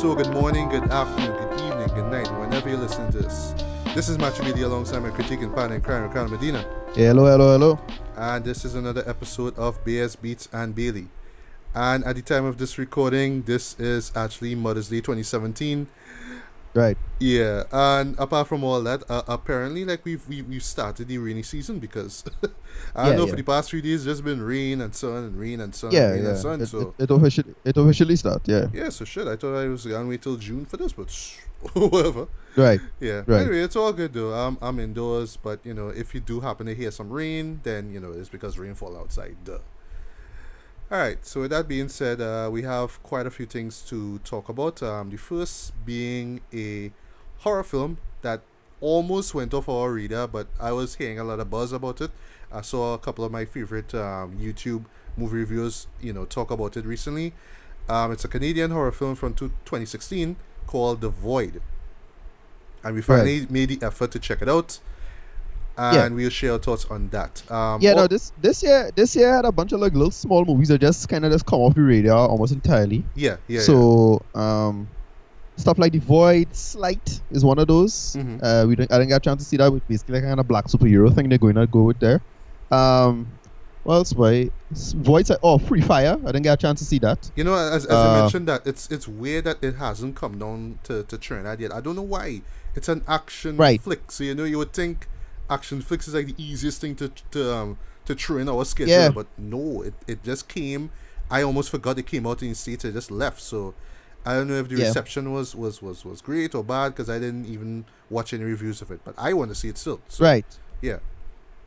So good morning, good afternoon, good evening, good night, whenever you're listening to this. This is Machu Lady alongside my critique and partner in crime, Ricardo Medina. Hello. And this is another episode of Bears, Beats, and Bailey. And at the time of this recording, this is actually Mother's Day 2017. Right. Yeah, and apart from all that, apparently, like we've started the rainy season because I don't know for the past 3 days, there's been rain and sun and rain and sun and rain and sun. So it officially started. Yeah. Yeah, so shit. I thought I was gonna wait till June for this, but whatever. Right. Yeah. Right. Anyway, it's all good though. I'm indoors, but if you do happen to hear some rain, then it's because rainfall outside. Duh. All right. So with that being said, we have quite a few things to talk about. The first being a horror film that almost went off our radar, but I was hearing a lot of buzz about it. I saw a couple of my favorite YouTube movie reviewers, talk about it recently. It's a Canadian horror film from 2016 called The Void, and we finally made the effort to check it out. And we'll share our thoughts on that. This year had a bunch of like little small movies that just kind of just come off the radar almost entirely. Yeah. So stuff like The Void, Slight is one of those. Mm-hmm. I didn't get a chance to see that, with basically like kind of black superhero thing they're going to go with there. What else? Void, Free Fire. I didn't get a chance to see that. As I mentioned, that it's weird that it hasn't come down to Trinidad yet. I don't know why. It's an action flick, so you would think action flicks is like the easiest thing to throw in our schedule, but no, it just came. I almost forgot it came out in the States. It just left, so I don't know if the reception was great or bad because I didn't even watch any reviews of it. But I want to see it still. So, right. Yeah.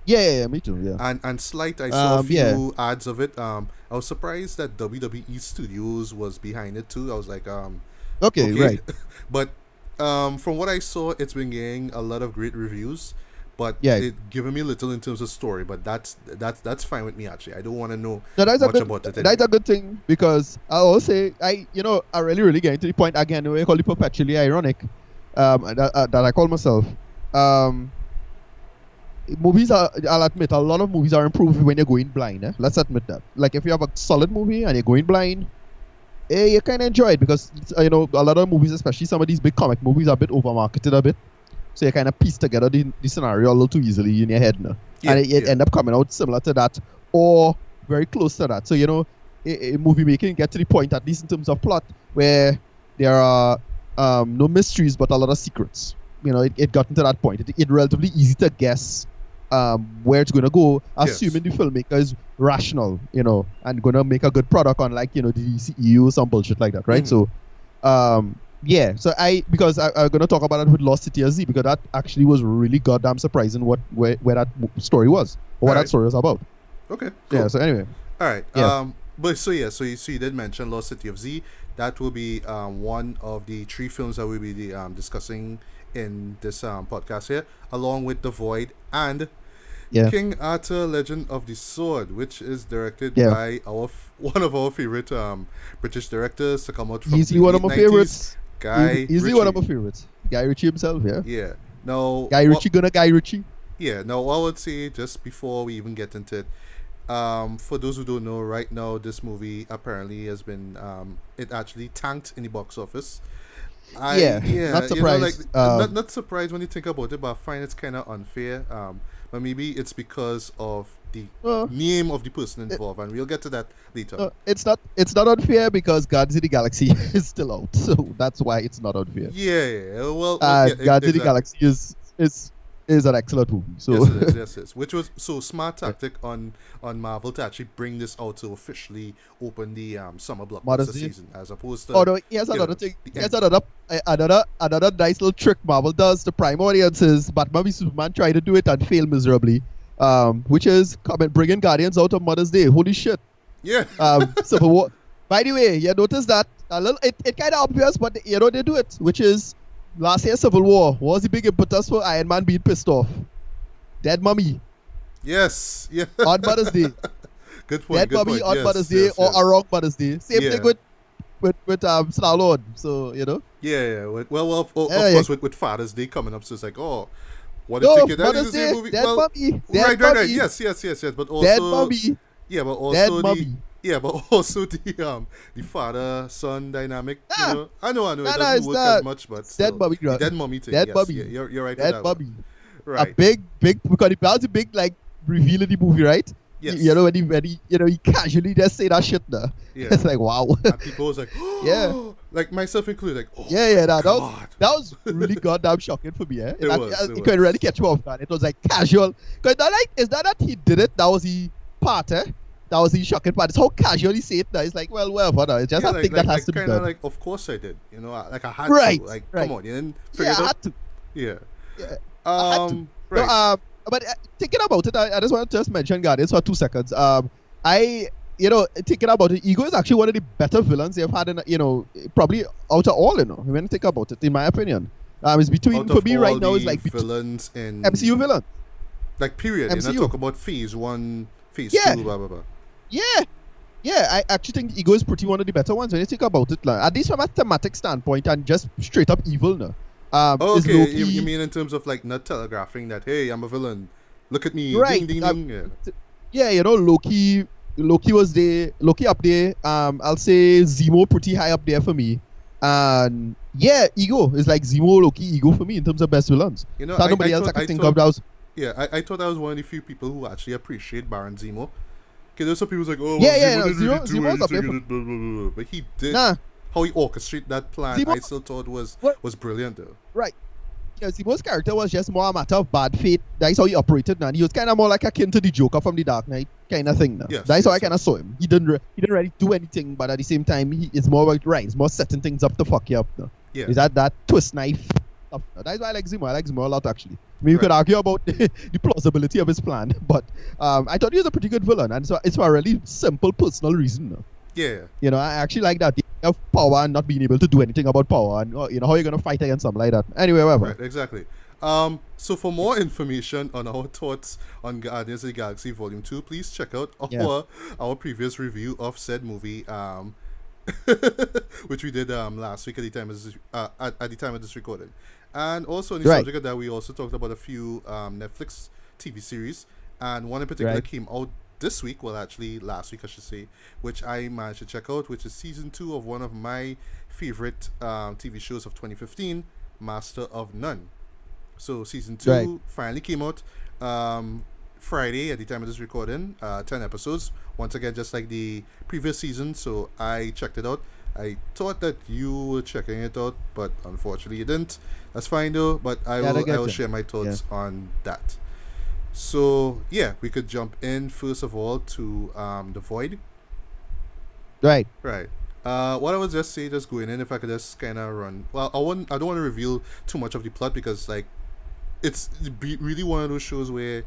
Yeah, me too. Yeah. And Slight, I saw a few ads of it. I was surprised that WWE Studios was behind it too. I was like, okay. Right. But from what I saw, it's been getting a lot of great reviews. But it giving me little in terms of story. But that's fine with me actually. I don't want to know much about it. That's a good thing because I will say I really getting to the point again. I call it perpetually ironic. That I call myself. Movies I'll admit, a lot of movies are improved when you're going blind. Let's admit that. Like if you have a solid movie and you're going blind, you kind of enjoy it because a lot of movies, especially some of these big comic movies, are a bit overmarketed a bit. So you kind of piece together the scenario a little too easily in your head now. And it end up coming out similar to that or very close to that. So, movie making get to the point, at least in terms of plot, where there are no mysteries but a lot of secrets. It got into that point. It's relatively easy to guess where it's going to go, assuming the filmmaker is rational, and going to make a good product unlike, the DCEU or some bullshit like that, right? Mm-hmm. So because I'm going to talk about that with Lost City of Z, because that actually was really goddamn surprising where that story was, or what that story was about. Okay. Cool. Yeah, so anyway. All right. Yeah. So you did mention Lost City of Z. That will be one of the 3 films that we'll be discussing in this podcast here, along with The Void and King Arthur Legend of the Sword, which is directed by one of our favorite British directors to come out from easily one of my 90s, favorites. Guy Easily Ritchie. one of my favorites. Guy Ritchie himself, yeah. Yeah. Now Guy Ritchie. Yeah. Now I would say, just before we even get into it, for those who don't know, right now this movie apparently has been it actually tanked in the box office. Not surprised. Not surprised when you think about it, but I find it's kind of unfair. But maybe it's because of the name of the person involved, and we'll get to that later. It's not unfair because Guardians of the Galaxy is still out, so that's why it's not unfair. Yeah. Well, Guardians of the Galaxy is an excellent movie. So yes. Which was so smart tactic on Marvel to actually bring this out to officially open the summer blockbuster season, as opposed to. Although here's another thing. Here's another nice little trick Marvel does to prime audiences. Batman v Superman tried to do it and failed miserably. Which is bringing Guardians out on Mother's Day. Holy shit. Yeah. Civil War. By the way, you notice that a little. It kind of obvious, but they do it, which is. Last year's Civil War was the big impetus for Iron Man being pissed off. Dead Mummy. Yes. Yeah. On Mother's Day. Good point. Dead Mummy on Mother's Day or a wrong Mother's Day. Same thing with Star-Lord. So Yeah. Well, of course, with Father's Day coming up, so it's like, what did you think? That is the movie. Dead Mummy. Right. Yes. But also Dead Mummy. Yeah, but also Dead Mummy. Yeah, but also the father son dynamic. Nah, I know it nah, doesn't it's work as not. much, but It's dead still Bobby. the dead mummy thing. Dead Yes, Bobby. you're right with Dead that one. Bobby. A Right. big, because that was a big like reveal in the movie, right? You know Yes. when he he casually just say that shit there. Yeah. It's like wow. And people was like, Yeah. oh, like myself included, like, oh Yeah, my yeah, god. that was really goddamn shocking for me, eh? It was. It It couldn't was. really catch me off guard. It was like casual. Cause that like is that he did it? That was the part, eh? That was the shocking part. It's how casually he say it now. It's like, well, whatever. No. It's just Yeah, a thing that has to be kind of done. like, of course I did. Like I had Right, to. Like, right. come on, you didn't figure Yeah, it I out. had to. Yeah. Yeah, I had to. Right. So, but thinking about it, I just want to just mention Guardians for 2 seconds. Thinking about it, Ego is actually one of the better villains they've had in, probably out of all, when you think about it, in my opinion. It's between, Out for of me all right now, the it's like villains in MCU villain. like period. You're not MCU. talking about phase 1, phase Yeah. 2, blah blah blah. Yeah. Yeah, I actually think Ego is pretty one of the better ones when you think about it. Like, at least from a thematic standpoint and just straight up evil now. Oh, is okay. Loki, You mean in terms of like not telegraphing that, hey, I'm a villain. Look at me. Right. Ding ding ding. Yeah. yeah, Loki was there, Loki up there. I'll say Zemo pretty high up there for me. And yeah, Ego is like Zemo, Loki, Ego for me in terms of best villains. Nobody else I can think of that was. Yeah, I thought I was one of the few people who actually appreciate Baron Zemo. Okay, there's some people who's like, oh, well, Yeah, Zemo didn't really do Zemo's up there anything in it, blah, blah, blah. But he did. Nah, How he orchestrated that plan, Zemo- I still thought was brilliant though. right. Yeah, Zemo's character was just more a matter of bad fate. That's how he operated, man. He was kind of more like akin to the Joker from the Dark Knight kind of thing. Now. Yes, That's how yes, I kind of saw him. He didn't really do anything, but at the same time, it's more about right. It's more setting things up to fuck you up. Now. Yeah. Is that twist knife stuff? That's why I like Zemo. I like Zemo a lot actually. I mean, you could argue about the plausibility of his plan, but I thought he was a pretty good villain, and so it's for a really simple personal reason. Now. Yeah. I actually like that. Of power and not being able to do anything about power, and how you're gonna fight against something like that. Anyway, whatever. Right, exactly. So for more information on our thoughts on Guardians of the Galaxy Volume 2, please check out our previous review of said movie, which we did last week at the time of this recording. And also on the subject of that, we also talked about a few Netflix TV series, and one in particular came out this week, well actually last week I should say, which I managed to check out, which is season 2 of one of my favorite TV shows of 2015, Master of None. So season 2 finally came out Friday at the time of this recording, 10 episodes, once again just like the previous season. So I checked it out. I thought that you were checking it out, but unfortunately you didn't. That's fine though, but I will share my thoughts on that. So yeah, we could jump in first of all to The Void. Right. What I would just say, just going in, if I could just kind of run. Well, I don't want to reveal too much of the plot because like it's really one of those shows where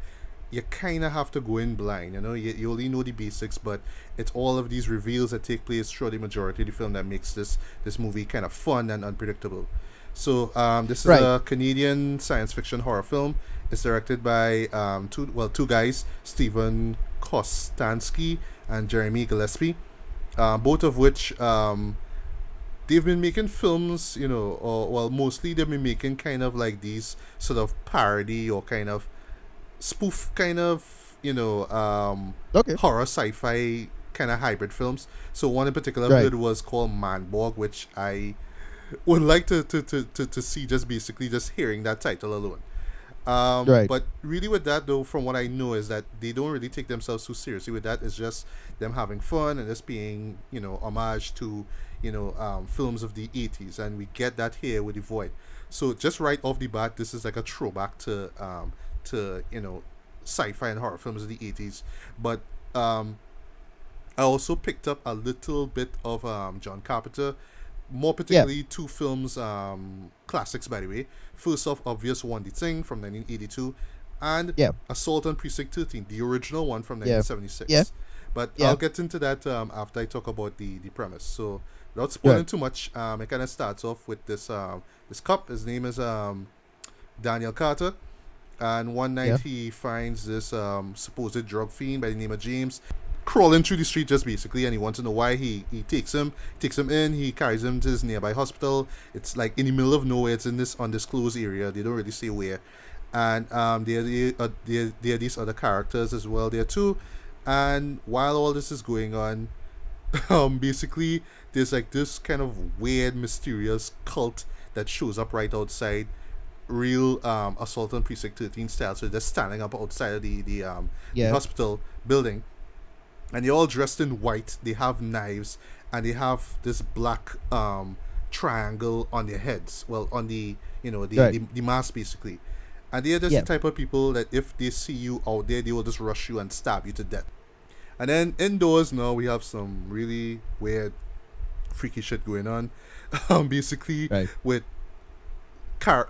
you kind of have to go in blind. You only know the basics, but it's all of these reveals that take place throughout the majority of the film that makes this movie kind of fun and unpredictable. So this is a Canadian science fiction horror film. It's directed by two guys, Stephen Kostansky and Jeremy Gillespie, both of which they've been making films, mostly they've been making kind of like these sort of parody or kind of spoof kind of, horror sci-fi kind of hybrid films. So one in particular was called Manborg, which I would like to see just hearing that title alone. But really with that though, from what I know, is that they don't really take themselves too seriously with that. It's just them having fun and just being, homage to, films of the 80s, and we get that here with The Void. So just right off the bat, this is like a throwback to sci-fi and horror films of the 80s. But I also picked up a little bit of John Carpenter, more particularly two films, classics by the way. First off, obvious one, The Thing from 1982, and Assault on Precinct 13, the original one from 1976. But I'll get into that after I talk about the premise. So without spoiling too much, it kind of starts off with this cop. His name is Daniel Carter, and one night he finds this supposed drug fiend by the name of James crawling through the street just basically, and he wants to know why. He takes him in, he carries him to his nearby hospital. It's like in the middle of nowhere. It's in this undisclosed area. They don't really say where. And there are these other characters as well there too. And while all this is going on, Basically, there's like this kind of weird, mysterious cult that shows up right outside, real Assault on Precinct 13 style. So they're standing up outside of the Yeah. hospital building, and they're all dressed in white. They have knives, and they have this black triangle on their heads. Well, on the Right. the mask basically. And they're just the Yeah. type of people that if they see you out there, they will just rush you and stab you to death. And then indoors now we have some really weird, freaky shit going on. Basically Right. with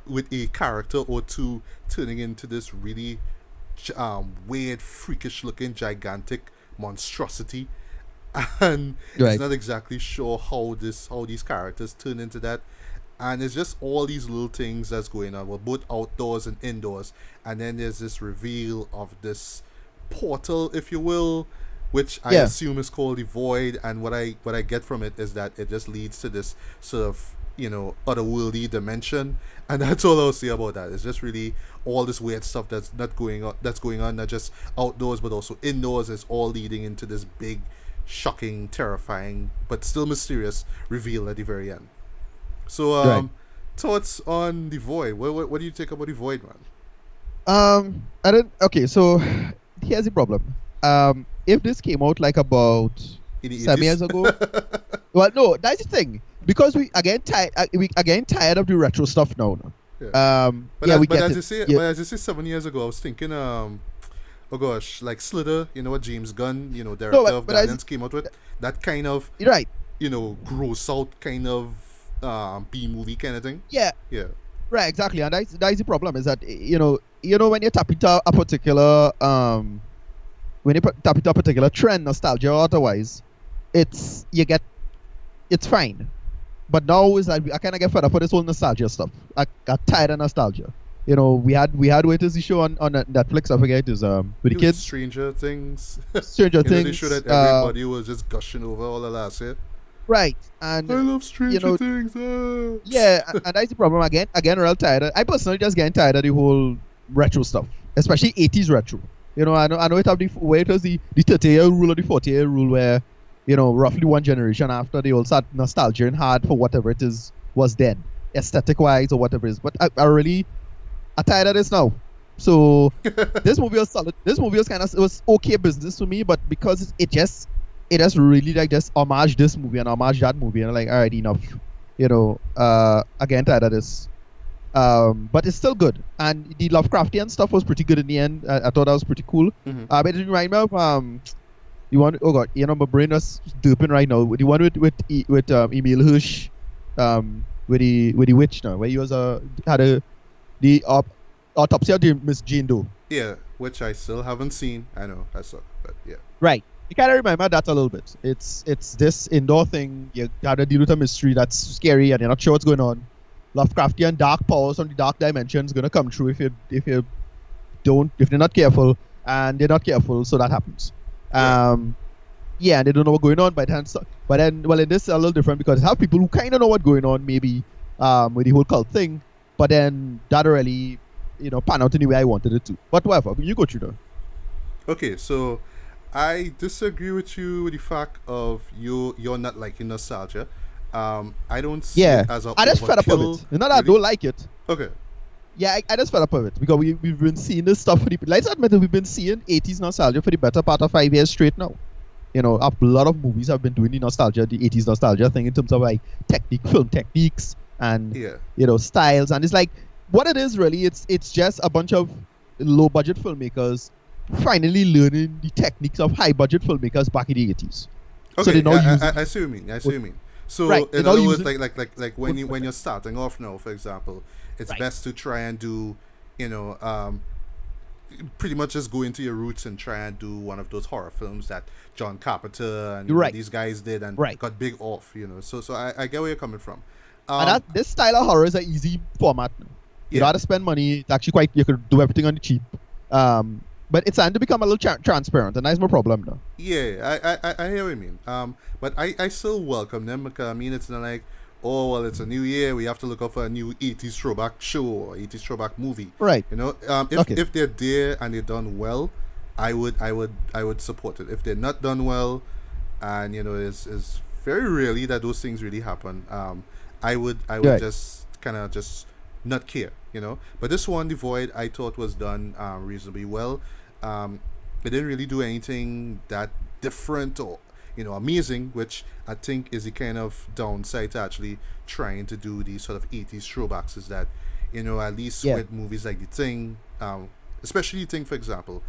with a character or two turning into this really weird, freakish looking, gigantic monstrosity, and it's Right. not exactly sure how these characters turn into that. And it's just all these little things that's going on, well, both outdoors and indoors. And then there's this reveal of this portal, if you will, which I Yeah. assume is called the void. And what I get from it is that it just leads to this sort of otherworldly dimension, and that's all I'll say about that. It's just really all this weird stuff that's going on, not just outdoors but also indoors. Is all leading into this big, shocking, terrifying, but still mysterious reveal at the very end. So, Right. thoughts on the void? What do you think about the void, man? I don't. Okay, so here's the problem. If this came out like about In the 7 years 80s? ago, well, no, that's the thing. Because we again tired of the retro stuff now. No? Yeah. But Yeah, as, we but get as it. you say, Yeah. but as you say, 7 years ago, I was thinking, oh gosh, like Slither, what James Gunn, No, director of but as Guardians, came out with that kind of, you're right. gross out kind of B movie kind of thing. Yeah, Yeah. right, exactly. And that's the problem is that when you tap into a particular tap into a particular trend, nostalgia or otherwise, it's fine. But now is like I kind of get fed up with this whole nostalgia stuff. I got tired of nostalgia. We had what is the show on Netflix? I forget it is with the It was kids, Stranger Things. Stranger They Things. show that everybody was just gushing over all the last year. Right, and I love Stranger know, Things. yeah, and that's the problem. Again, real tired. I personally just getting tired of the whole retro stuff, especially 80s retro. I know it have where it was the 30-year rule or the 40-year rule where roughly one generation after they all start nostalgia and hard for whatever it is was then, aesthetic wise or whatever it is. But I'm tired of this now. So this movie was solid. This movie was it was okay business to me, but because it just really like just homage this movie and homage that movie, and I'm like, all right, enough. Again, tired of this. But it's still good, and the Lovecraftian stuff was pretty good in the end. I thought that was pretty cool. Mm-hmm. But it remind me of the one, oh god, my brain was derping right now. The one with Emil Hirsch, with the witch now, where he was had the autopsy of the Miss Jane Doe. Yeah, which I still haven't seen. I know I saw, but yeah. Right. You kind of remember that a little bit. It's this indoor thing. You gotta deal with a mystery that's scary, and you're not sure what's going on. Lovecraftian dark powers from the dark dimensions gonna come true if they're not careful, and they're not careful, so that happens. Yeah, and they don't know what's going on. But then, well, in this a little different because it have people who kind of know what's going on, maybe with the whole cult thing. But then that really, pan out in the way I wanted it to. But whatever, you go through that. Okay, so I disagree with you with the fact of you're not liking nostalgia. I don't see it as a I just fed up of overkill, it. It's not that I really. don't like it. Okay. Yeah, I just fed up of it because we've been seeing this stuff for the. Let's admit it, we've been seeing 80s nostalgia for the better part of 5 years straight now. A lot of movies have been doing the 80s nostalgia thing in terms of like film techniques and styles, and it's like what it is really. It's just a bunch of low budget filmmakers finally learning the techniques of high budget filmmakers back in the 80s. Okay, So they now use I see what you mean. I see what you mean. So Right, in they other now words, use like when you're starting off now, for example, it's Right. best to try and do, pretty much just go into your roots and try and do one of those horror films that John Carpenter and Right. these guys did and Right. got big off. So I get where you're coming from. and this style of horror is an easy format. You don't have to spend money. It's actually you could do everything on the cheap. But it's starting to become a little transparent, and that's my problem now. Yeah, I hear what you mean. But I still welcome them because I mean it's not like, oh well, it's a new year, we have to look out for a new 80s throwback show or 80s throwback movie. Right. If they're there and they're done well, I would support it. If they're not done well, and it's very rarely that those things really happen. I would Right. just kind of just not care. But this one, The Void, I thought was done reasonably well. It didn't really do anything that different or amazing, which I think is the kind of downside to actually trying to do these sort of 80s throwbacks, is that at least Yeah. with movies like The Thing, especially The Thing, for example,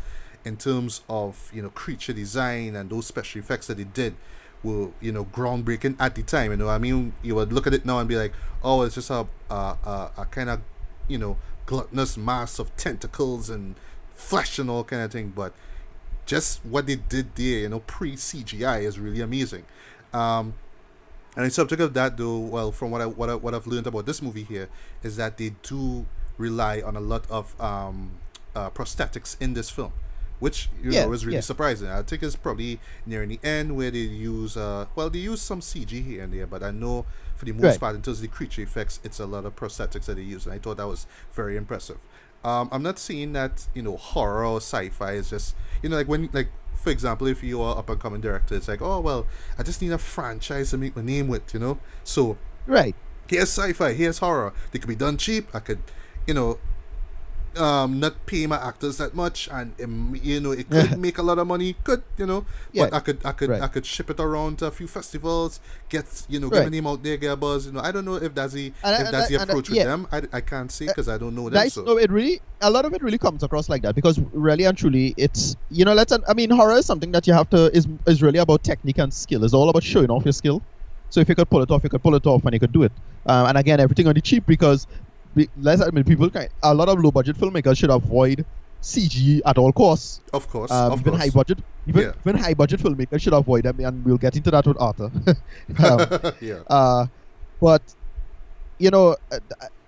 in terms of creature design and those special effects that they did were groundbreaking at the time. I mean, you would look at it now and be like, oh, it's just a kind of gluttonous mass of tentacles and flesh and all kind of thing, but just what they did there, pre CGI, is really amazing. Um, and the subject of that, though, well, from what I've learned about this movie here, is that they do rely on a lot of prosthetics in this film, which Yeah. is really Yeah. surprising. I think it's probably near the end where they use they use some CG here and there, but I know for the most Right. part, in terms of the creature effects, it's a lot of prosthetics that they use, and I thought that was very impressive. I'm not saying that horror or sci-fi is just like when, like, for example, if you are up and coming director, it's like, oh well, I just need a franchise to make my name with. So Right. here's sci-fi, here's horror. They could be done cheap. I could, you know, not pay my actors that much, and it could make a lot of money. Could. Yeah. But I Right. could ship it around to a few festivals, get my Right. name out there, get a buzz. I don't know if that's the And if that's the approach with yeah. them. I can't say because I don't know them. Nice. So No, it really, a lot of it really comes across like that, because really and truly, it's, I mean, horror is something that you have to, is really about technique and skill. It's all about showing off your skill. So if you could pull it off, you could pull it off, and you could do it. And again, everything on the cheap, because let's admit, a lot of low budget filmmakers should avoid CG at all costs. of course, Even high budget, even Yeah. even high budget filmmakers should avoid them, and we'll get into that with Arthur. Yeah. But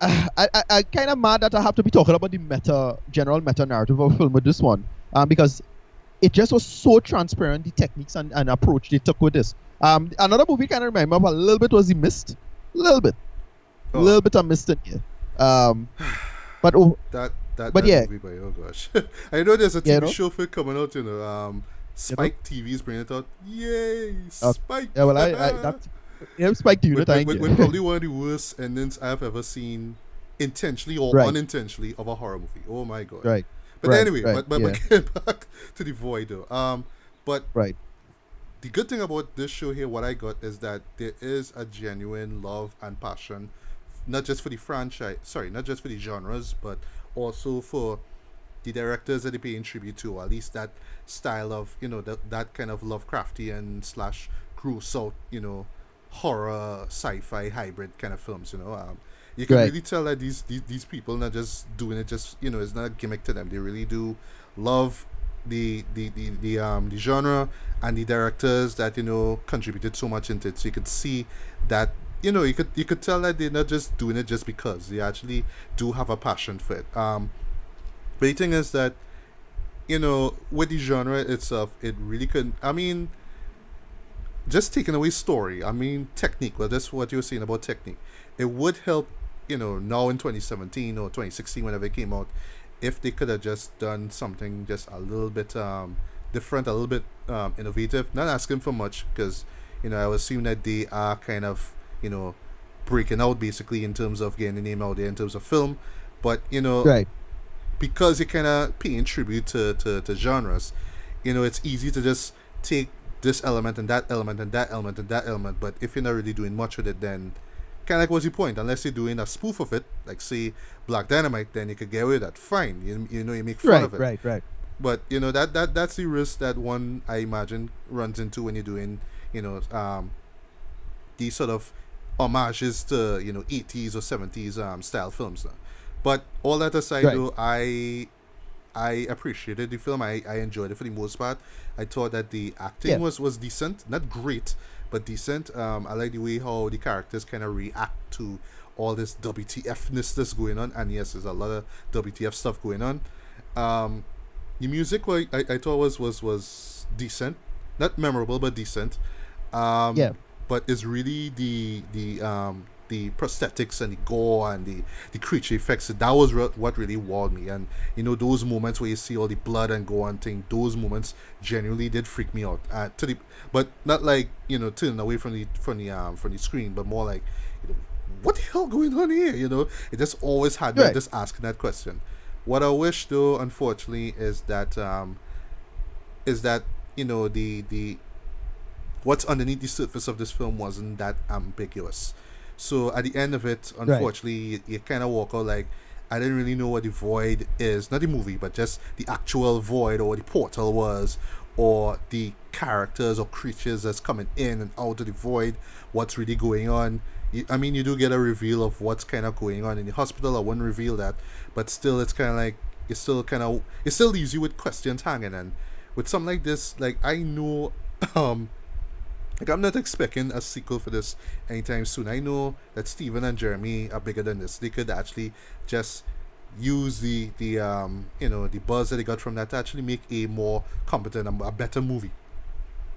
I kind of mad that I have to be talking about the general meta narrative of film with this one, because it just was so transparent, the techniques and approach they took with this. Another movie kind of remind me of a little bit was The Mist, a little bit, Oh. little bit of Mist in here. But oh, that but that yeah. movie, boy, oh gosh. I know there's a Yeah, TV no? show for it coming out. Spike TV's bringing it out. Yay, Spike! yeah, well, I that Spike to you, with, thank with, you. with probably one of the worst endings I've ever seen, intentionally or Right. unintentionally, of a horror movie. Oh my god! Right. But Right, anyway, right, but yeah. getting back to The Void, though. But Right. the good thing about this show here, what I got, is that there is a genuine love and passion, not just for the franchise, sorry, not just for the genres, but also for the directors that they pay in tribute to, or at least that style of, that kind of Lovecraftian slash gross out, horror, sci-fi hybrid kind of films. You can Right. really tell that these people not just doing it, just it's not a gimmick to them. They really do love the genre and the directors that contributed so much into it. So you could see that you could tell that they're not just doing it just because they actually do have a passion for it. But the thing is that with the genre itself, it really could. I mean, just taking away story. I mean, technique. Well, that's what you were saying about technique. It would help, now in 2017 or 2016, whenever it came out, if they could have just done something just a little bit different, a little bit innovative. Not asking for much, because I would assume that they are kind of breaking out basically in terms of getting the name out there in terms of film, but Right. because you're kind of paying tribute to genres, it's easy to just take this element and that element and that element and that element. But if you're not really doing much with it, then kind of like, what's the point? Unless you're doing a spoof of it, like say Black Dynamite, then you could get away with that. Fine, you make fun Right. of it. Right. But that's the risk that one, I imagine, runs into when you're doing these sort of homages to 80s or 70s style films. But all that aside, Right. though, I appreciated the film. I enjoyed it for the most part. I thought that the acting Yeah. was decent, not great, but decent. I like the way how the characters kind of react to all this WTF-ness that's going on, and yes, there's a lot of WTF stuff going on. The music, I thought was decent, not memorable but decent. Yeah. But it's really the the prosthetics and the gore and the creature effects, that was what really wowed me. And those moments where you see all the blood and gore and thing, those moments genuinely did freak me out. But not like turning away from the screen, but more like, what the hell going on here? It just always had me just asking that question. What I wish, though, unfortunately, is that the what's underneath the surface of this film wasn't that ambiguous. So at the end of it, unfortunately, you kind of walk out like, I didn't really know what the void is. Not the movie, but just the actual void, or the portal was, or the characters or creatures that's coming in and out of the void, what's really going on. You do get a reveal of what's kind of going on in the hospital. I wouldn't reveal that, but still, it's kind of like, it still leaves you with questions hanging. And with something like this, like, I know, like, I'm not expecting a sequel for this anytime soon. I know that Steven and Jeremy are bigger than this. They could actually just use the buzz that they got from that to actually make a more competent, a better movie.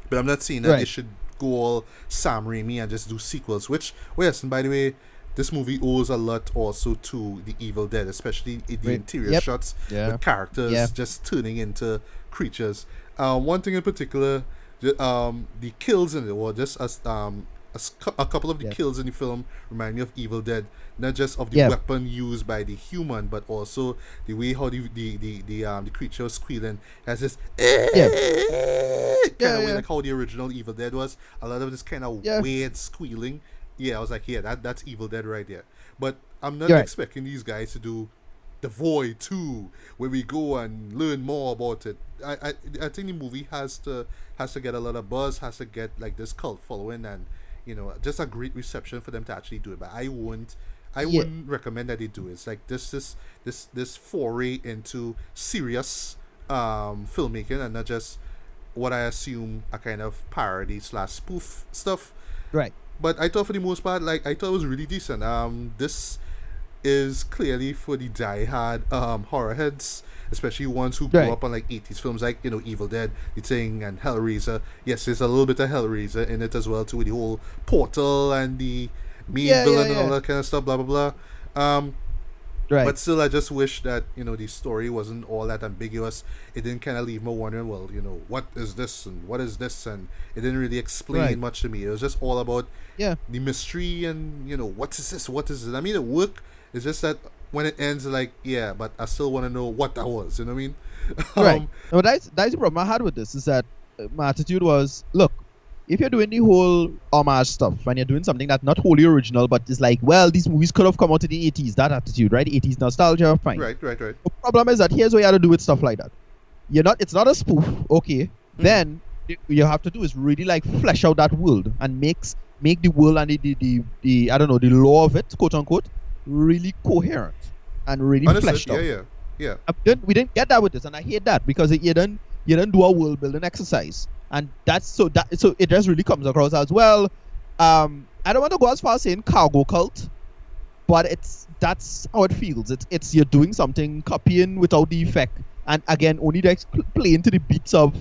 But I'm not saying that they should go all Sam Raimi and just do sequels, which, yes, and by the way, this movie owes a lot also to the Evil Dead, especially in the interior shots, with characters just turning into creatures. One thing in particular, the kills in it, or just a couple of the kills in the film remind me of Evil Dead, not just of the weapon used by the human, but also the way how the creature was squealing, has this kind of way, like how the original Evil Dead was. A lot of this kind of weird squealing. I was like, that's Evil Dead right there. But I'm not expecting these guys to do The Void 2, where we go and learn more about it. I think the movie has to get a lot of buzz, has to get like this cult following, and just a great reception for them to actually do it. But I wouldn't recommend that they do it. It's like this foray into serious filmmaking, and not just what I assume a kind of parody / spoof stuff. Right. But I thought for the most part, like, I thought it was really decent. This is clearly for the die-hard horror heads, especially ones who grew up on like 80s films like Evil Dead, The Thing, and Hellraiser. Yes, there's a little bit of Hellraiser in it as well too, with the whole portal and the main villain and all that kind of stuff, blah blah blah. But still, I just wish that the story wasn't all that ambiguous. It didn't kind of leave me wondering, well, what is this and what is this, and it didn't really explain much to me. It was just all about the mystery and what is this, what is it. I mean, it worked. It's just that when it ends, like, but I still want to know what that was. You know what I mean? No, that's the problem I had with this, is that my attitude was, look, if you're doing the whole homage stuff and you're doing something that's not wholly original, but it's like, well, these movies could have come out in the 80s, that attitude, right? 80s nostalgia, fine. Right. The problem is that here's what you have to do with stuff like that. It's not a spoof, okay? Then you have to do is really like flesh out that world and make the world and the I don't know, the lore of it, quote unquote, really coherent and really fleshed out. Yeah. We didn't get that with this, and I hate that, because you didn't do a world building exercise. And so it just really comes across as well. I don't want to go as far as saying cargo cult, but that's how it feels. It's you're doing something, copying without the effect, and again only like playing to the beats of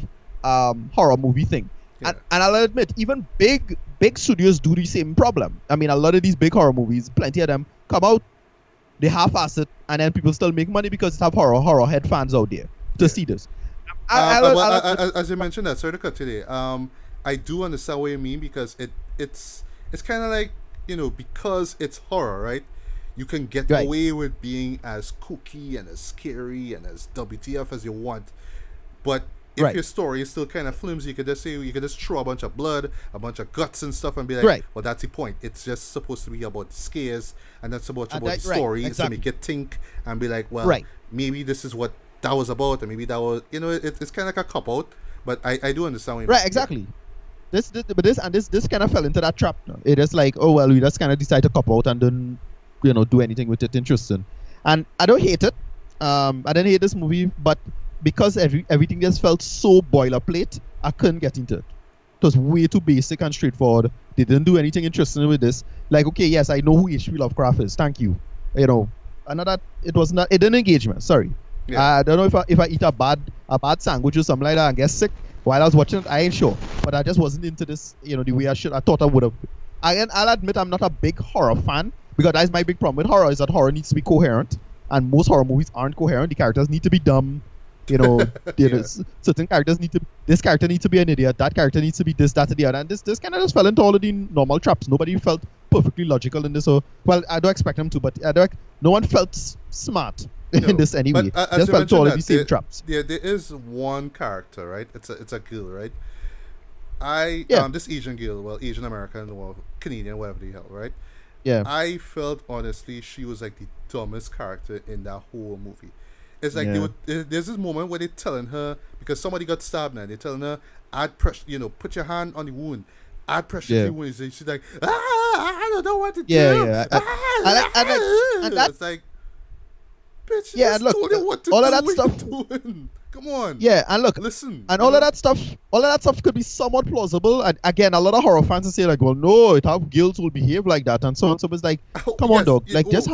horror movie thing. And I'll admit, even big studios do the same problem. I mean, a lot of these big horror movies, plenty of them come out, they half-ass it, and then people still make money because they have horror head fans out there to see this. As you mentioned that, sorry to cut today. I do understand what you mean, because it's kind of like, because it's horror, right? You can get away with being as kooky and as scary and as WTF as you want, but if your story is still kind of flimsy, you could just throw a bunch of blood, a bunch of guts and stuff, and be like, well, that's the point. It's just supposed to be about scares, and that's about the story, to make it think and be like, well, maybe this is what that was about, and maybe that was, it's kind of like a cop out. But I do understand what you mean. Exactly. This kind of fell into that trap now. It is like, oh well, we just kind of decide to cop out and don't do anything with it interesting. And I don't hate it. I didn't hate this movie, but because everything just felt so boilerplate, I couldn't get into it. It was way too basic and straightforward. They didn't do anything interesting with this. Like, okay, yes, I know who H.P. Lovecraft is. Thank you. Another, it didn't engage me. Sorry. I don't know if I eat a bad sandwich or something like that and get sick while I was watching it. I ain't sure, but I just wasn't into this. The way I thought I would have. I'll admit I'm not a big horror fan because that's my big problem with horror is that horror needs to be coherent, and most horror movies aren't coherent. The characters need to be dumb. Yeah. Certain characters need to. This character needs to be an idiot. That character needs to be this, that, and the other. And this kind of just fell into all of the normal traps. Nobody felt perfectly logical in this. So, well, I don't expect them to, but no one felt smart No. in this anyway. But as Just you fell into mentioned all of that, the same traps. there is one character, right? It's a girl, right? Yeah. This Asian girl, well, Asian American or Canadian, whatever the hell, right? Yeah. I felt honestly she was like the dumbest character in that whole movie. It's like Yeah. there's this moment where they're telling her because somebody got stabbed now. They're telling her add pressure, put your hand on the wound, add pressure to Yeah. the wound. She's like, I don't know what to Yeah, do. yeah. And that, It's like, bitch, you yeah, just and look, told her what to all do. of that What stuff. you doing? Come on. Yeah, and look, Listen. and all of that stuff could be somewhat plausible. And again, a lot of horror fans will say like, well, no, it how girls will behave like that and so on. So it's like, Oh, come on, yes, dog, yeah, like just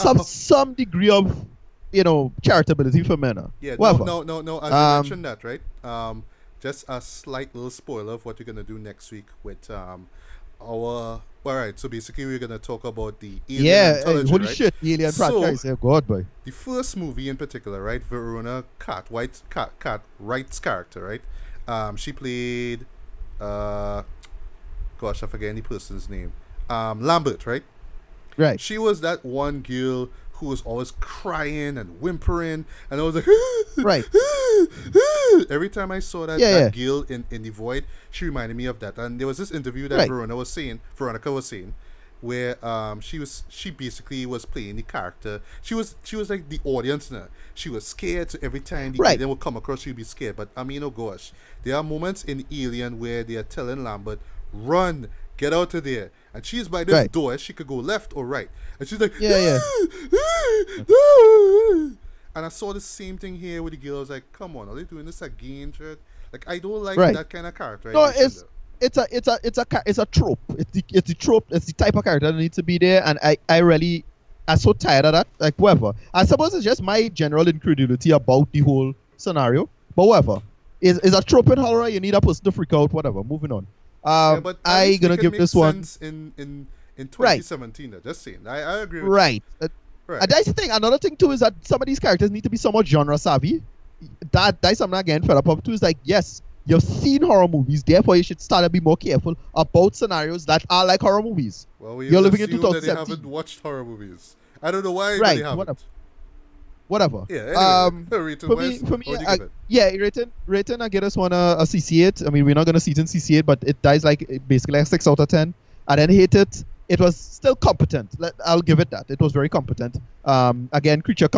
have some degree of charitability for men. Yeah, Whatever. no. As you mentioned that, right? Just a slight little spoiler of what we're gonna do next week with our. All right, so basically we're gonna talk about the alien Yeah, anthology, holy right? shit, the alien franchise. Oh God, boy. The first movie in particular, right? Verona Wright's character, right? She played, gosh, I forget any person's name. Lambert, right? Right. She was that one girl who was always crying and whimpering, and I was like, Right. every time I saw that, Yeah, that girl in the void, she reminded me of that. And there was this interview that Right. Veronica was saying, where she basically was playing the character. She was like the audience now. She was scared, so every time the Right. alien would come across, she'd be scared. But I mean, oh gosh, there are moments in Alien where they are telling Lambert, run, get out of there. And she's by this Right. door. She could go left or right. And she's like, Yeah. And I saw the same thing here with the girl. I was like, come on, are they doing this again, Chad? Like, I don't like Right. that kind of character. No, it's a trope. It's the trope. It's the type of character that needs to be there, and I really I'm so tired of that. Like whatever. I suppose it's just my general incredulity about the whole scenario. But whatever. Is a trope in horror. You need a person to freak out. Whatever. Moving on. But at I least gonna they could give make this one. sense in 2017. Though. Just saying. I agree with Right. you. Right. And that's the thing. Another thing too is that some of these characters need to be somewhat genre savvy. That's something again fed up too. Is like, yes, you've seen horror movies, therefore you should start to be more careful about scenarios that are like horror movies. Well, You're living in assume that they 2017. haven't watched horror movies. I don't know why, but Right, they haven't. Whatever. Yeah, anyway. Rating For wise, me, what do you give it? yeah, rating, I get us one a CC8. I mean, we're not gonna see it in CC8, but it dies like basically a 6 out of 10. I didn't hate it. It was still competent. I'll give it that. It was very competent. Again, creature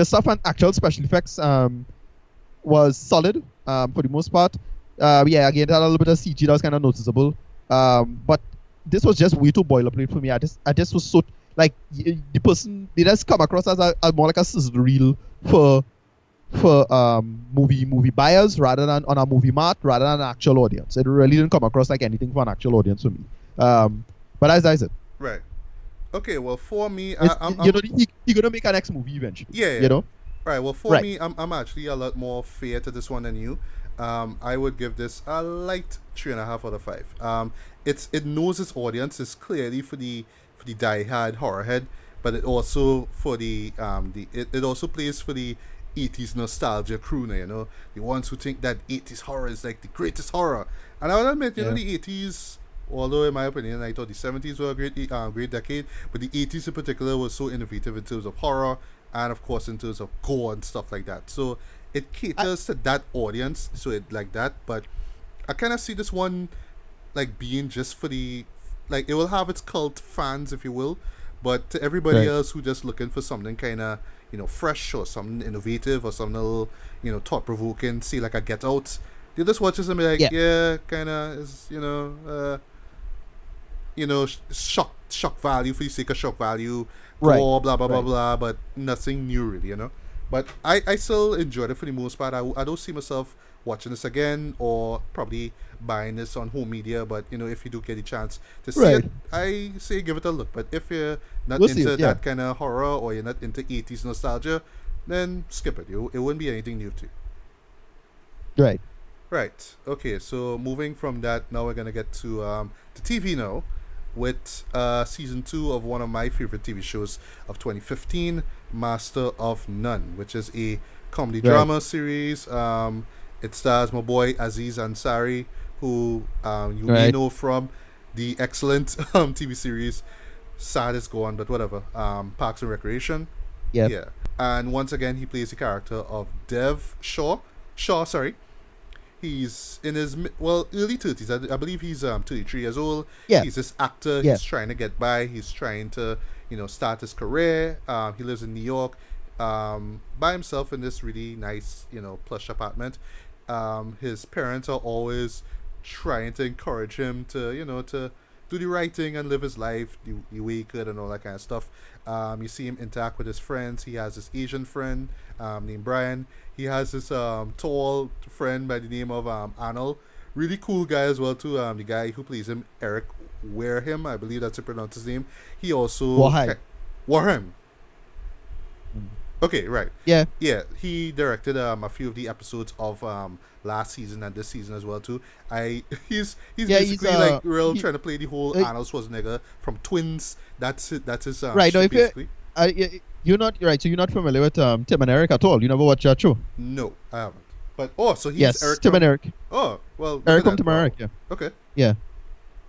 stuff and actual special effects was solid for the most part. Yeah, again, it had a little bit of CG that was kind of noticeable. But this was just way too boilerplate for me. I just was so like the person they just come across as a more like a sizzle reel for movie buyers rather than on a movie mart rather than an actual audience. It really didn't come across like anything for an actual audience for me. But as I said, Right. Okay. Well, for me, he's gonna make a next movie eventually. Yeah. You know. Right. Well, for Right. me, I'm actually a lot more fair to this one than you. I would give this a light 3.5 out of 5. It knows its audience. It's clearly for the die-hard horror head, but it also for it also plays for the 80s nostalgia crew now, the ones who think that 80s horror is like the greatest horror. And I would admit, the 80s, although in my opinion I thought the 70s were a great decade, but the 80s in particular was so innovative in terms of horror and of course in terms of gore and stuff like that. So it caters to that audience, so it like that. But I kind of see this one like being just for the it will have its cult fans, if you will, but to everybody Right. else who just looking for something kind of fresh or something innovative or something little thought provoking, see like a Get Out, they just watch this and be like, yeah, kind of is shock value for the sake of shock value, Right. blah blah blah Right. blah, but nothing new really. But I still enjoyed it for the most part. I don't see myself watching this again or probably buying this on home media, but if you do get a chance to see Right. it, I say give it a look. But if you're not We'll see into it, yeah. that kind of horror or you're not into 80s nostalgia, then skip it. It wouldn't be anything new to you. Right. Right. Okay. So moving from that, now we're gonna get to the TV now. with season 2 of one of my favorite TV shows of 2015, Master of None, which is a comedy Right. drama series. It stars my boy Aziz Ansari, who you may Right. know from the excellent TV series Sad is Gone, but whatever. Parks and Recreation. Yep. Yeah. And once again, he plays the character of Dev Shaw. Shaw, sorry. He's in his early 30s. I believe he's 33 years old. Yeah. He's this actor. Yeah. He's trying to get by. He's trying to start his career. He lives in New York by himself in this really nice plush apartment. His parents are always trying to encourage him to to do the right thing and live his life the way he could and all that kind of stuff. You see him interact with his friends. He has this Asian friend named Brian. He has this tall friend by the name of Arnold. Really cool guy as well too. The guy who plays him, Eric Wareham, I believe that's how you pronounce his name. He also Wareham. Okay, right. Yeah. Yeah, he directed a few of the episodes of last season and this season as well too. He's basically like trying to play the whole Arnold Schwarzenegger from Twins. That's it. That's his right. No, if basically. You're not right. So you're not familiar with Tim and Eric at all. You never watched that show? No, I haven't. But so he's yes, Eric Tim and Eric. Oh well, Eric from Tim and Eric. Yeah. Okay. Yeah.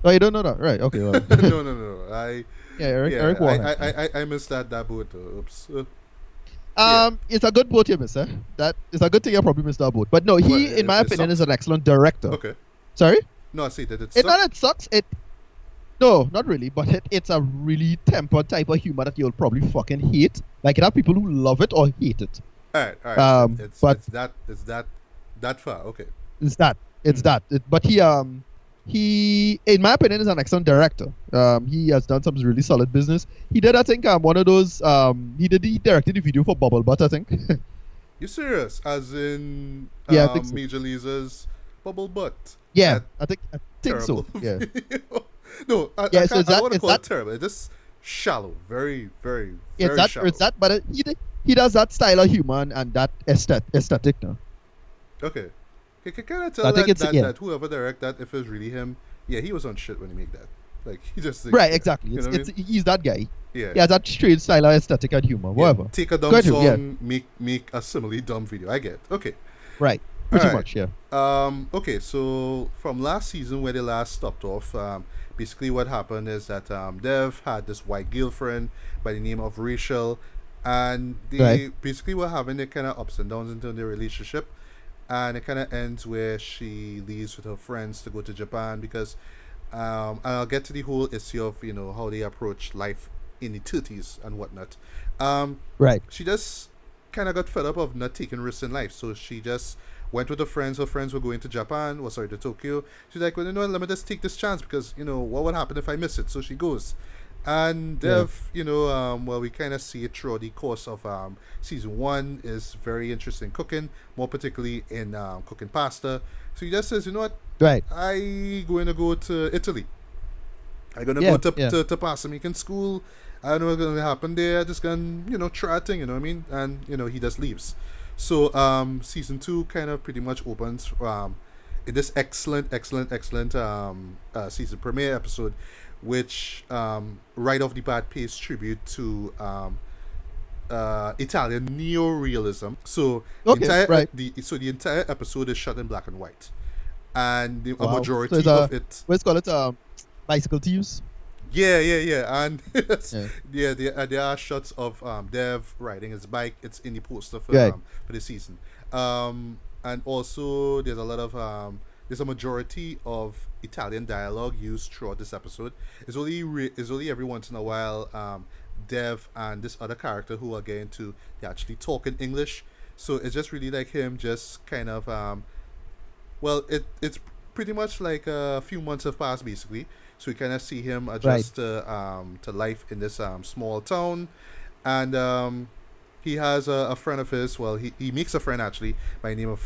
Oh, you don't know that, right? Okay. Well. No. Eric Warren. I missed that boat. Oops. It's a good boat you miss, eh? That is a good thing you probably missed that boat. But no, in my opinion, is an excellent director. Okay. Sorry? No, I see that it sucks. No, not really, but it's a really tempered type of humor that you'll probably fucking hate. Like, it have people who love it or hate it. All right. It's that far. Okay. It's that. But he, in my opinion, is an excellent director. He has done some really solid business. He did, I think, one of those. He directed the video for Bubble Butt, I think. You serious? As in, yeah, I think so. Major Laser's Bubble Butt. Yeah, I think so. Yeah. No, I don't want to call it terrible. It's just shallow, very, very, very shallow. It's that, but he does that style of humor and that aesthetic now. Okay. Can I tell that whoever directed that, if it was really him, yeah, he was on shit when he made that. Like, he just right, exactly. He's that guy. Yeah. He has that straight style of aesthetic and humor. Whatever. Take a dumb song, make a similarly dumb video. I get it. Okay. Right. Pretty much, yeah. Okay, so from last season where they last stopped off, basically what happened is that Dev had this white girlfriend by the name of Rachel, and they basically were having their kind of ups and downs into their relationship. And it kind of ends where she leaves with her friends to go to Japan because and I'll get to the whole issue of how they approach life in the 30s and whatnot. Right. She just kind of got fed up of not taking risks in life, so she just went with her friends. Her friends were going to to Tokyo. She's like, well, let me just take this chance because what would happen if I miss it? So she goes. And Dev, we kind of see it throughout the course of season 1 is very interesting cooking, more particularly in cooking pasta. So he just says, you know what? Right. I going to go to Italy. I'm going to go to pasta making school. I don't know what's going to happen there. Just going to try a thing, you know what I mean? And, he just leaves. So season 2 kind of pretty much opens in this excellent season premiere episode, which right off the bat pays tribute to Italian neorealism. So the entire episode is shot in black and white, and a majority of it. Let's call it bicycle thieves. Yeah, and there are shots of Dev riding his bike. It's in the poster for the season. And also there's a lot of there's a majority of Italian dialogue used throughout this episode. It's only every once in a while Dev and this other character who are getting to they actually talk in English. So it's just really like him just kind of it's pretty much like a few months have passed basically. So we kind of see him adjust to life in this small town, and he has a friend of his. Well, he makes a friend actually by the name of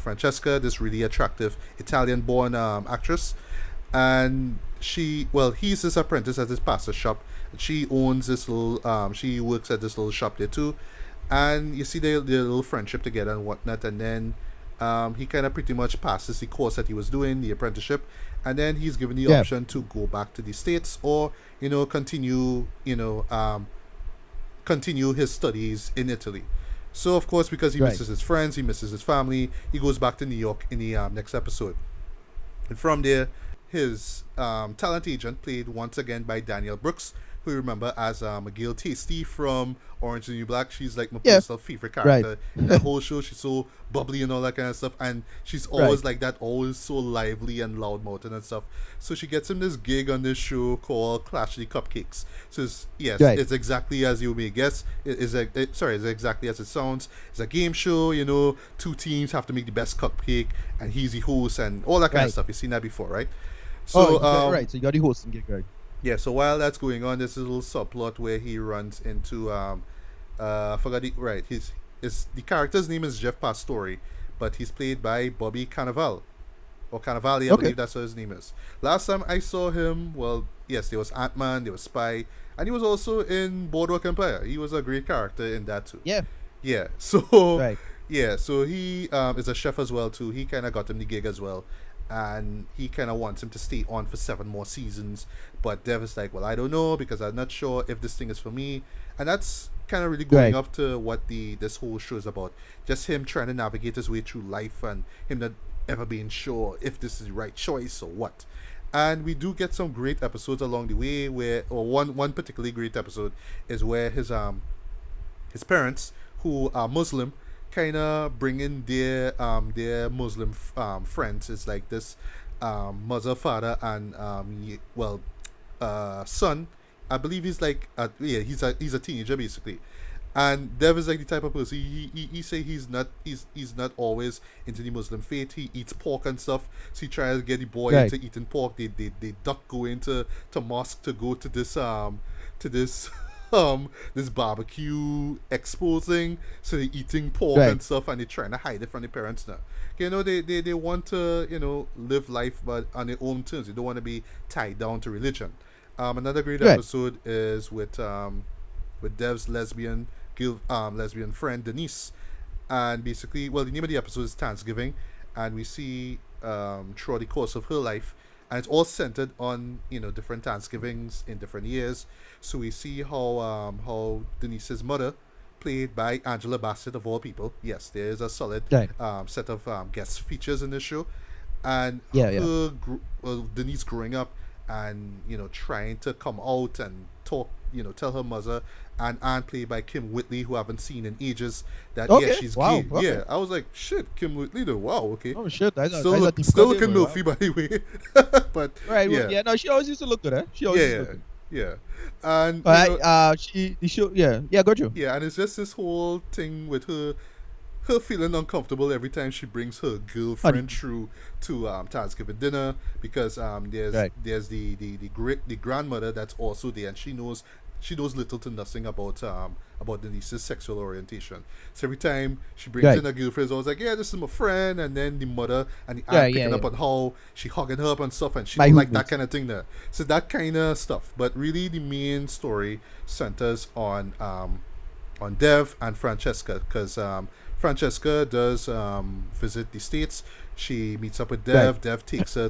Francesca, this really attractive Italian-born actress, and he's his apprentice at this pasta shop. She owns this little. She works at this little shop there too, and you see their little friendship together and whatnot, and then He kind of pretty much passes the course that he was doing, the apprenticeship, and then he's given the Yeah. option to go back to the States or, continue, continue his studies in Italy. So, of course, because he Right. misses his friends, he misses his family, he goes back to New York in the next episode. And from there, his talent agent, played once again by Danielle Brooks, who you remember as McGill Tasty from Orange is the New Black. She's like my Yeah. personal favorite Right. character in the whole show. She's so bubbly and all that kind of stuff, and she's always Right. like that, always so lively and loudmouthed and stuff. So she gets him this gig on this show called Clash of the Cupcakes. So yes, Right. it's exactly as you may guess. It's exactly as it sounds. It's a game show. Two teams have to make the best cupcake, and he's the host and all that kind of Right. stuff. You've seen that before, right? So, So right. So you got the hosting gig, right? yeah, so while that's going on, there's a little subplot where he runs into I forgot the character's name is Jeff Pastore, but he's played by Bobby Cannavale. Or Cannavale, I Okay. believe that's what his name is. Last time I saw him, well, yes, there was Ant-Man, there was Spy, and he was also in Boardwalk Empire. He was a great character in that too. Yeah. Yeah, so Right. yeah, so he is a chef as well too. He kind of got him the gig as well, and he kind of wants him to stay on for 7 more seasons. But Dev is like, well, I don't know because I'm not sure if this thing is for me, and that's kind of really going Right. up to what this whole show is about. Just him trying to navigate his way through life and him not ever being sure if this is the right choice or what. And we do get some great episodes along the way or one particularly great episode is where his parents, who are Muslim, kind of bring in their Muslim friends. It's like this mother, father, and son. I believe he's like he's a teenager basically. And Dev is like the type of person he say he's not always into the Muslim faith. He eats pork and stuff. So he tries to get the boy Right. into eating pork. They duck going to mosque to go to this this barbecue exposing. So they're eating pork Right. and stuff, and they're trying to hide it from the parents now. They want to live life but on their own terms. They don't want to be tied down to religion. Another great Right. episode is with Dev's lesbian friend Denise, and basically, well, the name of the episode is Thanksgiving, and we see throughout the course of her life, and it's all centered on different Thanksgivings in different years. So we see how Denise's mother, played by Angela Bassett of all people. Yes, there is a solid Right. set of guest features in this show, and Yeah, yeah. Denise growing up and trying to come out and talk, tell her mother, and Anne, played by Kim Whitley, who I haven't seen in ages, that Okay. she's Wow, gay. okay. Yeah, I was like, shit, Kim Whitley though. Wow, okay. Oh shit! That's Still, a typical still name, looking wow. milfy, by the way. But Right. yeah, Well, yeah. No, she always used to look good. She always used to yeah, look good. yeah, and The show. Yeah. Got you. yeah, and it's just this whole thing with her feeling uncomfortable every time she brings her girlfriend through to Thanksgiving dinner, because there's Right. there's the grandmother that's also there, and she knows little to nothing about Denise's sexual orientation. So every time she brings Right. in her girlfriend, it's always like, yeah, this is my friend, and then the mother and the Yeah, aunt yeah, picking up yeah. on how she hugging her up and stuff, and she My don't like that roommate. kind of thing there. So that kind of stuff. But really, the main story centers on Dev and Francesca, because Francesca does visit the States. She meets up with Dev. Right. Dev takes her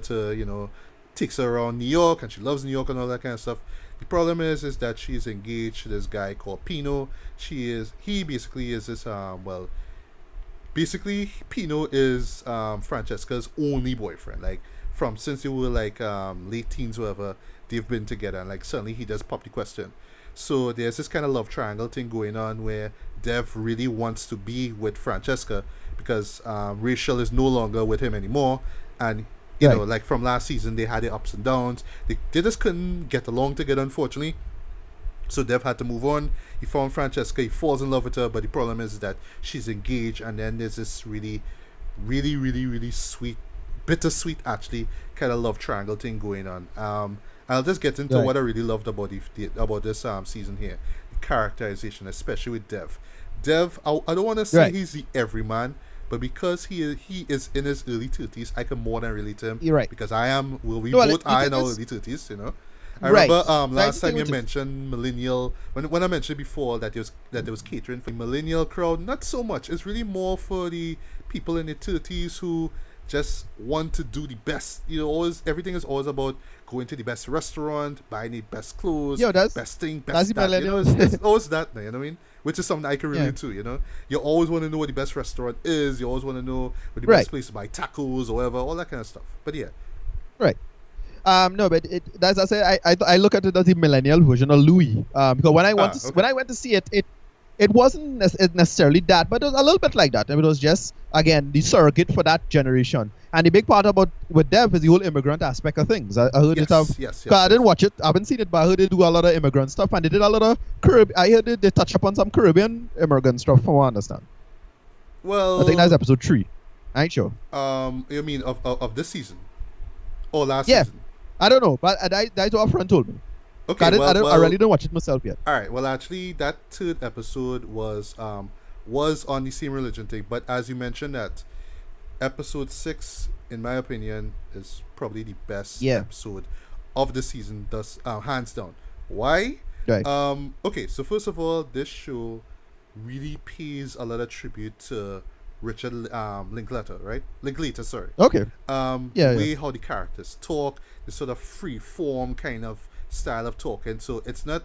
takes her around New York, and she loves New York and all that kind of stuff. The problem is that she's engaged to this guy called Pino. He basically is this basically Pino is Francesca's only boyfriend. Like from since they were like late teens, whatever, they've been together, and like suddenly he does pop the question. So there's this kind of love triangle thing going on where Dev really wants to be with Francesca because Rachel is no longer with him anymore, and you know, Right. like from last season, they had their ups and downs. They just couldn't get along together, unfortunately. So Dev had to move on. He found Francesca. He falls in love with her, but the problem is that she's engaged, and then there's this really, really, really, really sweet, bittersweet, actually, kind of love triangle thing going on. I'll just get into Right. what I really loved about about this season here, the characterization, especially with Dev. Dev, I don't want to say Right. he's the everyman, but because he is in his early 30s, I can more than relate to him. You're right. Because I am. Well, we No, well, both the are thing in our is- early 30s, you know. I Right. remember That's last the thing time you with it. mentioned millennial when I mentioned before that it was catering for the millennial crowd. Not so much. It's really more for the people in their 30s who just want to do the best. You know, always everything is always about going to the best restaurant, buying the best clothes, Yo, best thing, that's best the that. You know, millennials. it's always that. You know what I mean? Which is something I can Yeah. relate to. You know, you always want to know what the best restaurant is. You always want to know what the Right. best place to buy tacos or whatever, all that kind of stuff. But yeah, Right. No, but that's I say I look at it as the millennial version of Louis. Because okay. when I went to see it, it wasn't necessarily that, but it was a little bit like that. And it was just again the surrogate for that generation. And the big part about with Dev is the whole immigrant aspect of things. I heard it have. Yes, Cause I didn't yes. watch it. I haven't seen it, but I heard they do a lot of immigrant stuff, and they did a lot of I heard they touch upon some Caribbean immigrant stuff. From what I understand, I think that's Well, episode 3. I ain't sure. you mean of this season or last Yeah, season? I don't know, but that's what a friend told me. Okay, I really don't watch it myself yet. all right. Well, actually, that third episode was on the same religion thing, but as you mentioned, that episode 6, in my opinion, is probably the best Yeah. episode of the season, thus hands down. Why? Right. Okay, so first of all, this show really pays a lot of tribute to Richard Linklater, right? Linklater, sorry. Okay. The Yeah, yeah. way how the characters talk, the sort of free form kind of style of talking. So it's not,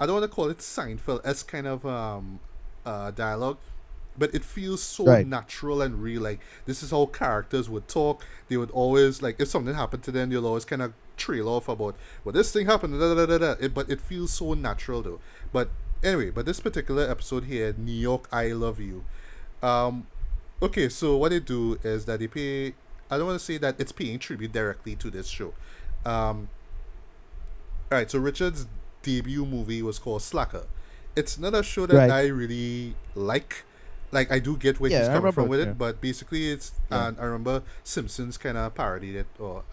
I don't want to call it Seinfeld as kind of dialogue, but it feels so Right. natural and real. Like this is how characters would talk. They would always like if something happened to them, they'll always kind of trail off about well this thing happened. Da, da, da, da, da. But it feels so natural though. But anyway, but this particular episode here, New York, I Love You. Um, okay, so what they do is that they pay. I don't want to say that it's paying tribute directly to this show. Um, all right, so Richard's debut movie was called Slacker. It's not a show that Right. I really like. Like I do get where Yeah, he's I coming from remember with it. Yeah. it, but basically it's Yeah. and I remember Simpsons kind of parodied it, or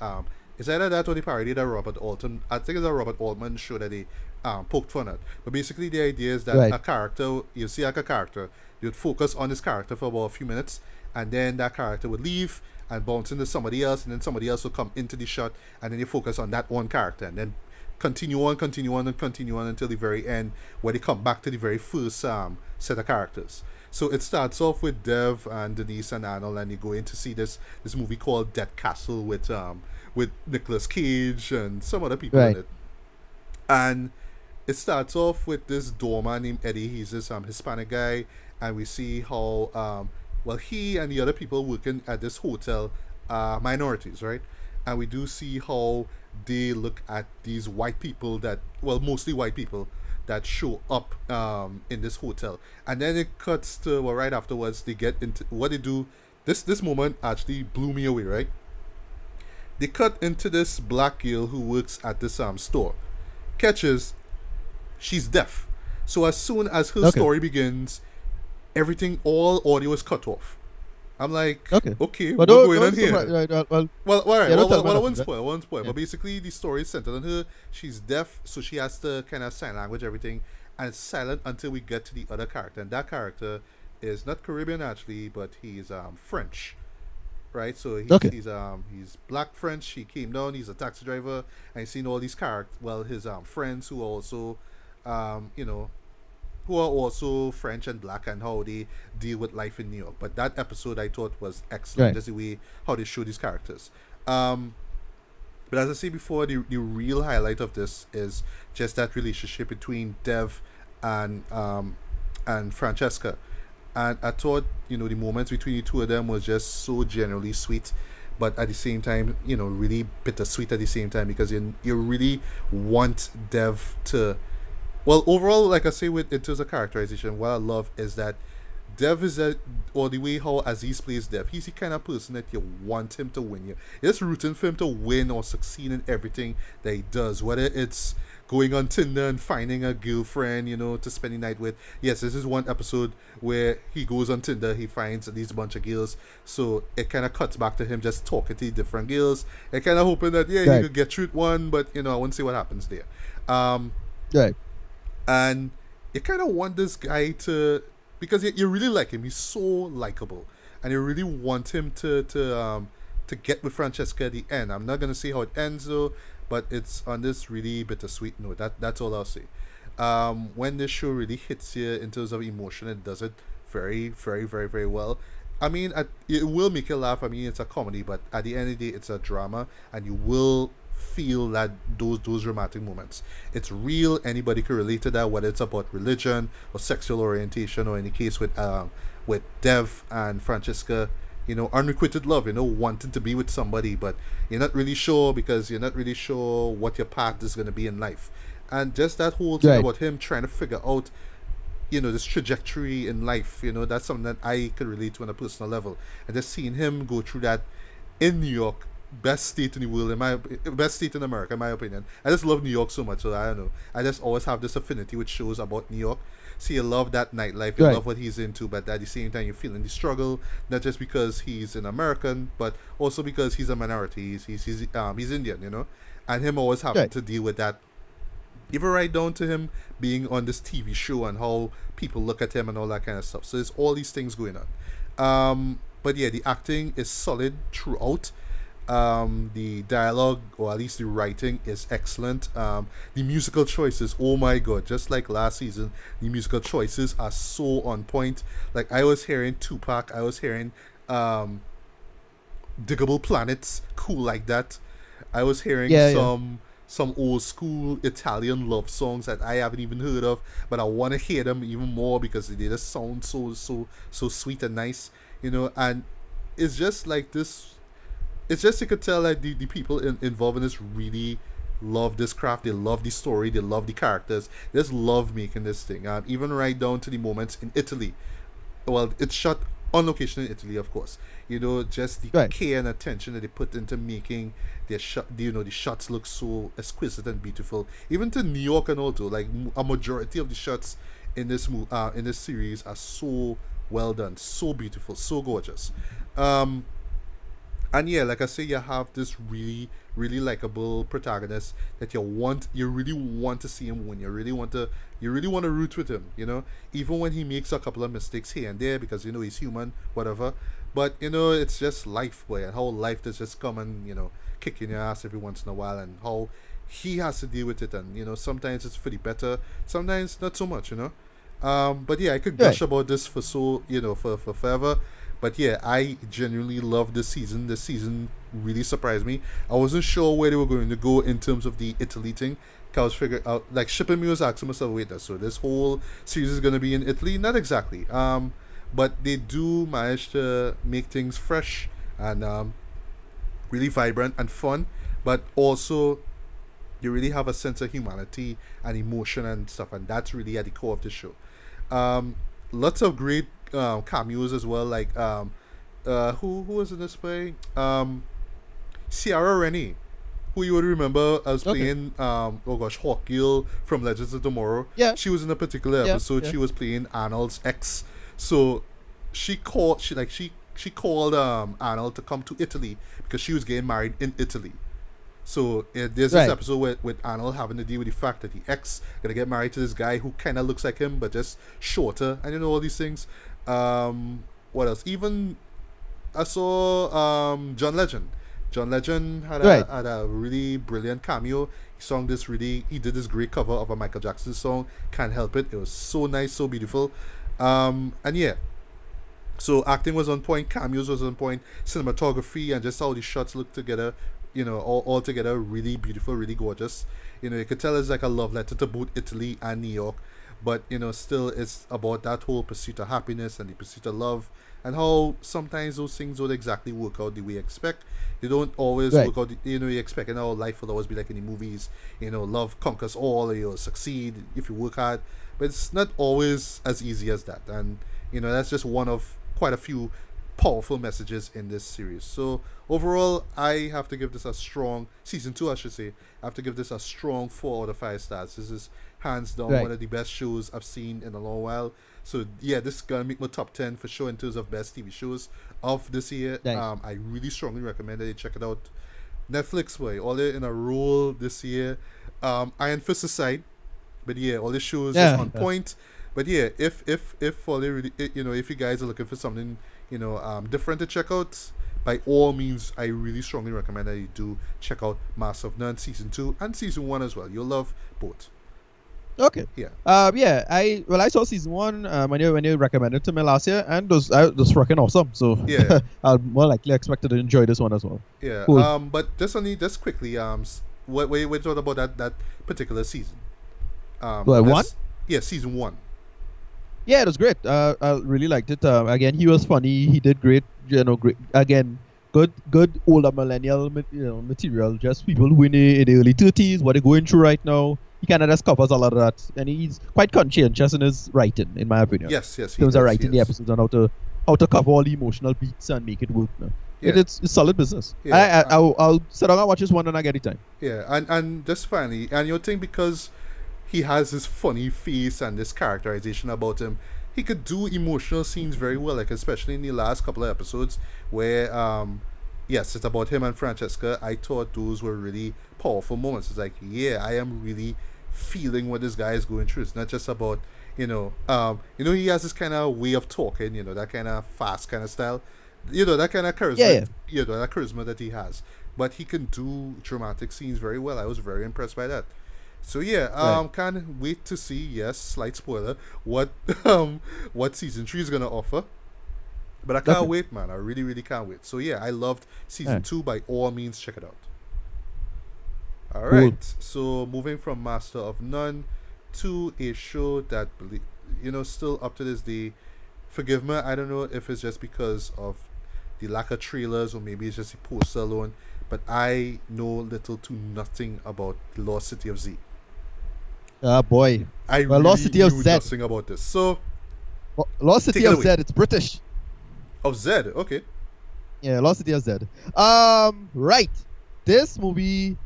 it's either that or they parodied a Robert Alton. I think it's a Robert Altman show that they poked fun at. But basically the idea is that Right. a character you see like a character, you would focus on this character for about a few minutes, and then that character would leave and bounce into somebody else, and then somebody else will come into the shot, and then you focus on that one character, and then continue on, continue on, and continue on until the very end, where they come back to the very first set of characters. So it starts off with Dev and Denise and Arnold, and you go in to see this movie called Dead Castle with Nicolas Cage and some other people in Right. it. And it starts off with this doorman named Eddie. He's this Hispanic guy, and we see how well he and the other people working at this hotel are minorities, right? And we do see how they look at these white people that well mostly white people that show up in this hotel, and then it cuts to well right afterwards they get into what they do. This moment actually blew me away, right? They cut into this black girl who works at this store. Catches she's deaf. So as soon as her Okay. story begins, everything, all audio is cut off. I'm like, Okay. okay, But what's going on here? Right, well, Well, all right. yeah, Well, don't tell well, me I won't nothing, spoil. I won't spoil. yeah. But basically, the story is centered on her. She's deaf, so she has to kind of sign language everything, and it's silent until we get to the other character. And that character is not Caribbean actually, but he's French, right? So Okay. he's black French. He came down. He's a taxi driver, and he's seen all these characters. Well, his friends who are also, you know, who are also French and black, and how they deal with life in New York. But that episode I thought was excellent, Right. just the way how they show these characters. But as I said before, the real highlight of this is just that relationship between Dev and Francesca. And I thought, you know, the moments between the two of them was just so genuinely sweet, but at the same time, you know, really bittersweet at the same time, because you really want Dev to. Well, overall, like I say, with in terms of characterization, what I love is that Dev is or the way how Aziz plays Dev, he's the kind of person that you want him to win. You're just rooting for him to win or succeed in everything that he does, whether it's going on Tinder and finding a girlfriend, you know, to spend the night with. Yes, this is one episode where he goes on Tinder, he finds at least a bunch of girls, so it kind of cuts back to him just talking to different girls and kind of hoping that, yeah, he Right. could get through it one, but, you know, I won't see what happens there. Right. And you kind of want this guy to, because you really like him. He's so likable, and you really want him to get with Francesca at the end. I'm not gonna say how it ends though, but it's on this really bittersweet note. That's all I'll say. When this show really hits you in terms of emotion, it does it very, very, very, very well. I mean, it will make you laugh. I mean, it's a comedy, but at the end of the day, it's a drama, and you will feel that those dramatic moments. It's real. Anybody can relate to that, whether it's about religion or sexual orientation, or in the case with Dev and Francesca, unrequited love, wanting to be with somebody, but you're not really sure because you're not really sure what your path is going to be in life. And just that whole thing Right. about him trying to figure out, this trajectory in life, that's something that I could relate to on a personal level. And just seeing him go through that in New York, best state in the world, best state in America, in my opinion. I just love New York so much, so I don't know. I just always have this affinity with shows about New York. So you love that nightlife, you Right. love what he's into, but at the same time you're feeling the struggle, not just because he's an American, but also because he's a minority. He's Indian, and him always having Right. to deal with that, even right down to him being on this TV show and how people look at him and all that kind of stuff. So there's all these things going on. But yeah, the acting is solid throughout. The dialogue, or at least the writing, is excellent. The musical choices, oh my god, just like last season, the musical choices are so on point. Like I was hearing Tupac, I was hearing Diggable Planets, cool like that. I was hearing Yeah, yeah. some old school Italian love songs that I haven't even heard of, but I want to hear them even more because they just sound so sweet and nice, and it's just like this. It's just you could tell that the people involved in this really love this craft. They love the story. They love the characters. They just love making this thing. Even right down to the moments in Italy. Well, it's shot on location in Italy, of course. Just the Right. care and attention that they put into making their shot. The shots look so exquisite and beautiful. Even to New York and all too. Like a majority of the shots in this series are so well done, so beautiful, so gorgeous. Um, and yeah, like I say, you have this really, really likable protagonist that you really want to see him win. You really want to root with him. Even when he makes a couple of mistakes here and there, because he's human, whatever. But it's just life, boy, and how life does just come and kick in your ass every once in a while, and how he has to deal with it, and sometimes it's for the better, sometimes not so much. But yeah, I could gush Right. about this for for forever. But yeah, I genuinely love this season. This season really surprised me. I wasn't sure where they were going to go in terms of the Italy thing. 'Cause I was figuring out, like, shipping me was asking myself, wait, so this whole series is going to be in Italy? Not exactly. But they do manage to make things fresh and really vibrant and fun. But also, you really have a sense of humanity and emotion and stuff, and that's really at the core of the show. Um, Lots of great cameos as well. Like who was in this play? Ciara Rennie, who you would remember as Okay. playing oh gosh, Hawkgirl from Legends of Tomorrow. Yeah. She was in a particular Yeah. episode. Yeah. She was playing Arnold's ex. So she called Arnold to come to Italy because she was getting married in Italy. So there's this Right. episode with Arnold having to deal with the fact that the ex gonna get married to this guy who kind of looks like him but just shorter, and all these things. What else? Even I saw John Legend. John Legend Right. had a really brilliant cameo. He did this great cover of a Michael Jackson song. Can't help it. It was so nice, so beautiful. And yeah, so acting was on point, cameos was on point, cinematography and just how the shots look together, all together really beautiful, really gorgeous. You could tell it's like a love letter to both Italy and New York, but still it's about that whole pursuit of happiness and the pursuit of love, and how sometimes those things don't exactly work out the way you expect. They don't always Right. work out. You expect, life will always be like in the movies. Love conquers all, or you'll succeed if you work hard, but it's not always as easy as that. And that's just one of quite a few powerful messages in this series. So overall, I have to give this a strong season 2. I should say I have to give this a strong 4 out of 5 stars. This is hands down Right. one of the best shows I've seen in a long while. So yeah, this is gonna make my top 10 for sure in terms of best TV shows of this year. Nice. I really strongly recommend that you check it out. Netflix, boy, all in a roll this year. Iron Fist aside, but yeah, all the shows Yeah. is on point. But yeah, if all they really, if you guys are looking for something different to check out, by all means, I really strongly recommend that you do check out Master of None Season 2 and Season 1 as well. You'll love both. Okay. Yeah. Yeah. I saw season 1 when you recommended it to me last year, and those fucking awesome. So Yeah. I'm more likely expected to enjoy this one as well. Yeah. Cool. But just quickly, what we thought about that particular season? One? Yeah, Season 1. Yeah, it was great. I really liked it. Again, he was funny. He did great. Great. Again, good older millennial material. Just people who in the early 30s, what they're going through right now. He kind of just covers a lot of that, and he's quite conscientious in his writing, in my opinion. Yes. In terms of writing the episodes on how to cover all the emotional beats and make it work. No? Yeah. It's solid business. Yeah. I'll sit down and watch this one when I get the time. Yeah, and just finally, and you think because he has this funny face and this characterization about him, he could do emotional scenes very well, like especially in the last couple of episodes where yes, it's about him and Francesca. I thought those were really powerful moments. It's like, yeah, I am really feeling what this guy is going through. It's not just about he has this kind of way of talking, that kind of fast kind of style, that kind of charisma, that charisma that he has. But he can do dramatic scenes very well. I was very impressed by that. So yeah, can't wait to see. Yes, slight spoiler. What season 3 is gonna offer. But I can't wait, man. I really, really can't wait. So yeah, I loved season 2. By all means, check it out. All right. So moving from Master of None to a show that still up to this day. Forgive me, I don't know if it's just because of the lack of trailers or maybe it's just the poster alone, but I know little to nothing about the Lost City of Z. Boy. I really Lost City of knew Z. nothing about this. So Lost City of Z, it's British. Of Z, okay. Yeah, Lost City of Z. Right. This movie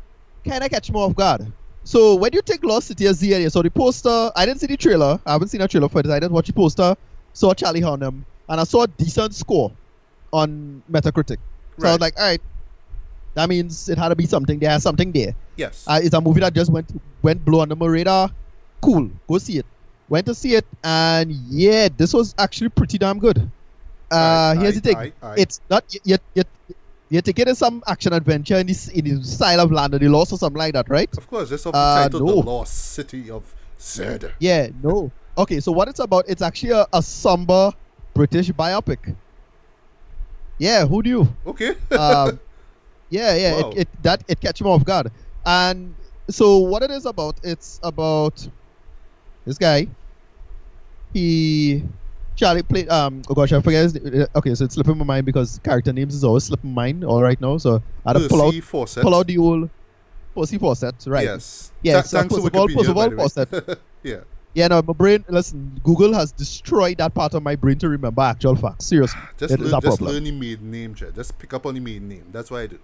kind of catch me off guard. So when you take Lost City of Z and you saw the poster, I didn't see the trailer. I haven't seen a trailer for it. I didn't watch the poster. Saw Charlie Hunnam, and I saw a decent score on Metacritic. So I was like, all right, that means it had to be something. There's something there. Yes. It's a movie that just went blow under my radar. Cool, go see it. Went to see it, and yeah, this was actually pretty damn good. Here's the thing: it's not you take it as some action adventure in the style of Land of the Lost or something like that, right? Of course, it's titled The Lost City of Z. Yeah, no. Okay, so what it's about? It's actually a somber British biopic. Yeah, who knew? Okay. Wow. It catch me off guard. And so what it is about? It's about this guy. Charlie played. Oh gosh, I forget his name. Okay, so it's slipping my mind because character names is always slipping my mind. All right now, so I had to pull out the old Percy Fawcett, right? Yes. Yes. Thanks to Wikipedia, Fawcett. Yeah. Yeah, no, my brain. Listen, Google has destroyed that part of my brain to remember actual facts. Seriously, just learn the maiden name, Jed. Just pick up on the maiden name. That's what I do.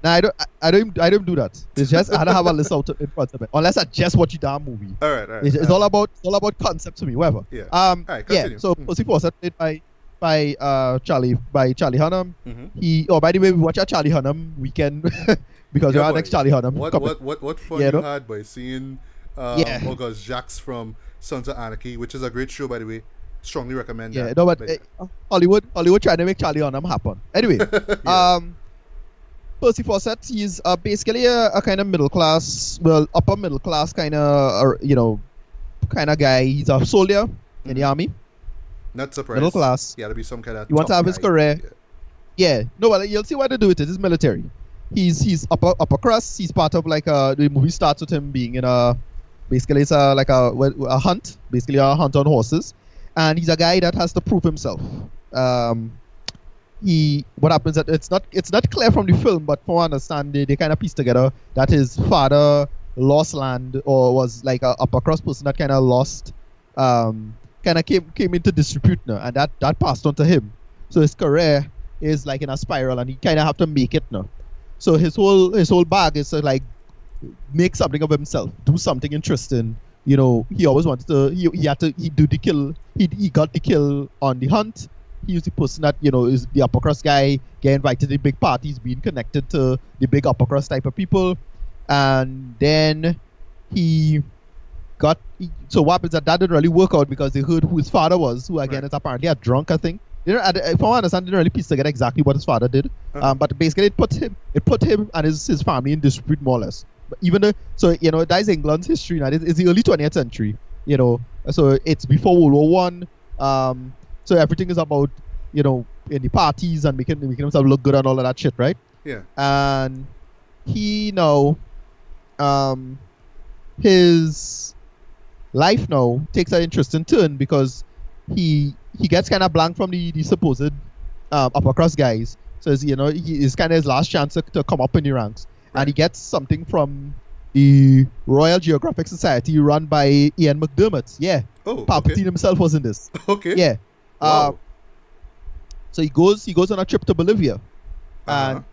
Nah, I don't do that. It's just I don't have a list out in front of it unless I just watch the damn movie. All right. It's all about concepts to me, whatever. Yeah. All right, continue. Yeah. So Percy Fawcett played by Charlie Hunnam. Mm-hmm. By the way, we watch a Charlie Hunnam weekend because we are next Charlie Hunnam. What fun you had by seeing Jax from Sons of Anarchy, which is a great show, by the way. Strongly recommend that. Yeah, no, but Hollywood trying to make Charlie Hunnam happen. Anyway, Percy Fawcett, he's basically a kind of upper middle class kind of guy. He's a soldier in the army. Not surprised. Middle class. He had to be some kind of. He wants to have his career. Yeah. No, well, you'll see what to do with it. It's military. He's upper crust. He's part of the movie starts with him being in basically it's a hunt, basically a hunt on horses, and he's a guy that has to prove himself. What happens that it's not clear from the film, but from what I understand, they kind of piece together that his father lost land or was like a upper crust person that kind of lost, kind of came into disrepute now, and that passed on to him. So his career is like in a spiral, and he kind of have to make it now. So his whole bag is to make something of himself, do something interesting. He always wanted to. He got the kill on the hunt. He was the person that is the upper crust guy, get invited to big parties, being connected to the big upper crust type of people, and then so what happens that didn't really work out because they heard who his father was, who again is apparently a drunk, I think. from what I understand, they didn't really piece together exactly what his father did. But basically, it put him and his family in dispute more or less. But even though, so that is England's history now. It's the early 20th century. So it's before World War One. So everything is about in the parties and making himself look good and all of that shit, right? Yeah. And he his life now takes an interesting turn because he gets kind of blank from the supposed upper crust guys. So it's kind of his last chance to come up in the ranks, right. And he gets something from the Royal Geographic Society run by Ian McDermott. Yeah. Oh, Palpatine okay. himself was in this. Okay. Yeah. Wow. So he goes on a trip to Bolivia, and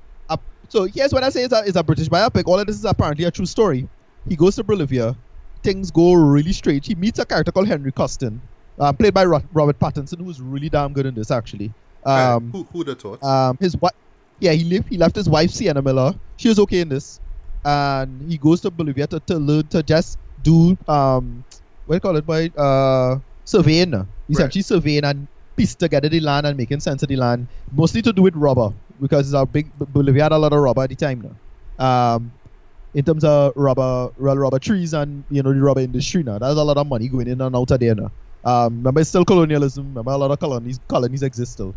so here's what I say is a British biopic. All of this is apparently a true story. He goes to Bolivia, things go really strange. He meets a character called Henry Costin, played by Robert Pattinson, who's really damn good in this actually. Who'd have thought? His wife, he left his wife Sienna Miller. She was okay in this, and he goes to Bolivia to learn to just do what do you call it, by surveying. Essentially surveying and piece together the land and making sense of the land, mostly to do with rubber, because it's a big Bolivia had a lot of rubber at the time now. In terms of rubber trees and the rubber industry now, there's a lot of money going in and out of there now. Remember, it's still colonialism. Remember, a lot of colonies exist still.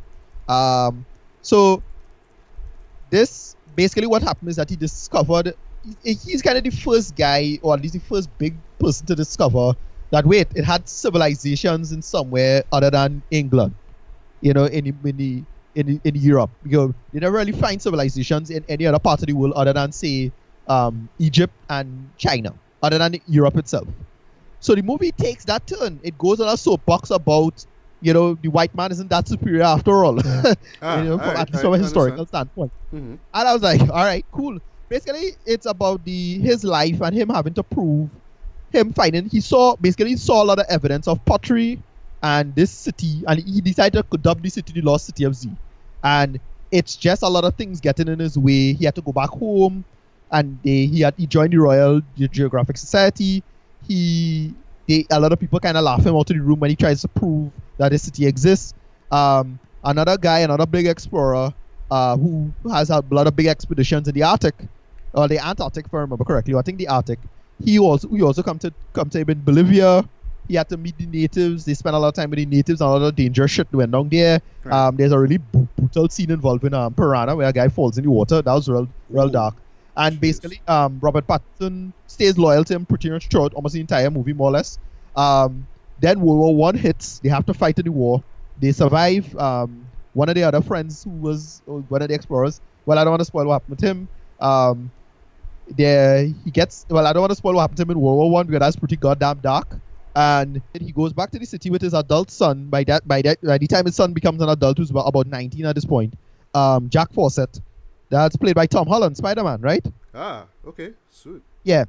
So this basically what happened is that he discovered he's kind of the first guy, or at least the first big person to discover that it had civilizations in somewhere other than England, in Europe. Because you never really find civilizations in any other part of the world other than, say, Egypt and China, other than Europe itself. So the movie takes that turn. It goes on a soapbox about, the white man isn't that superior after all, at least from a historical standpoint. Mm-hmm. And I was like, all right, cool. Basically, it's about his life and him having to prove. He saw a lot of evidence of pottery and this city, and he decided to dub the city the Lost City of Z. And it's just a lot of things getting in his way. He had to go back home, and he joined the Royal Geographic Society. A lot of people kind of laugh him out of the room when he tries to prove that the city exists. Another big explorer who has a lot of big expeditions in the Arctic, or the Antarctic, if I remember correctly. I think the Arctic. We also come to him in Bolivia. He had to meet the natives. They spent a lot of time with the natives, and a lot of dangerous shit went down there. Right. There's a really brutal scene involving Piranha, where a guy falls in the water. That was real dark. And basically, Robert Pattinson stays loyal to him pretty much throughout almost the entire movie, more or less. Then World War One hits. They have to fight in the war. They survive. One of the other friends who was one of the explorers. Well, I don't want to spoil what happened with him. I don't want to spoil what happened to him in World War One, because that's pretty goddamn dark. And he goes back to the city with his adult son. By the time his son becomes an adult, who's about 19 at this point, Jack Fawcett, that's played by Tom Holland, Spider-Man, right? Okay, sweet. Yeah.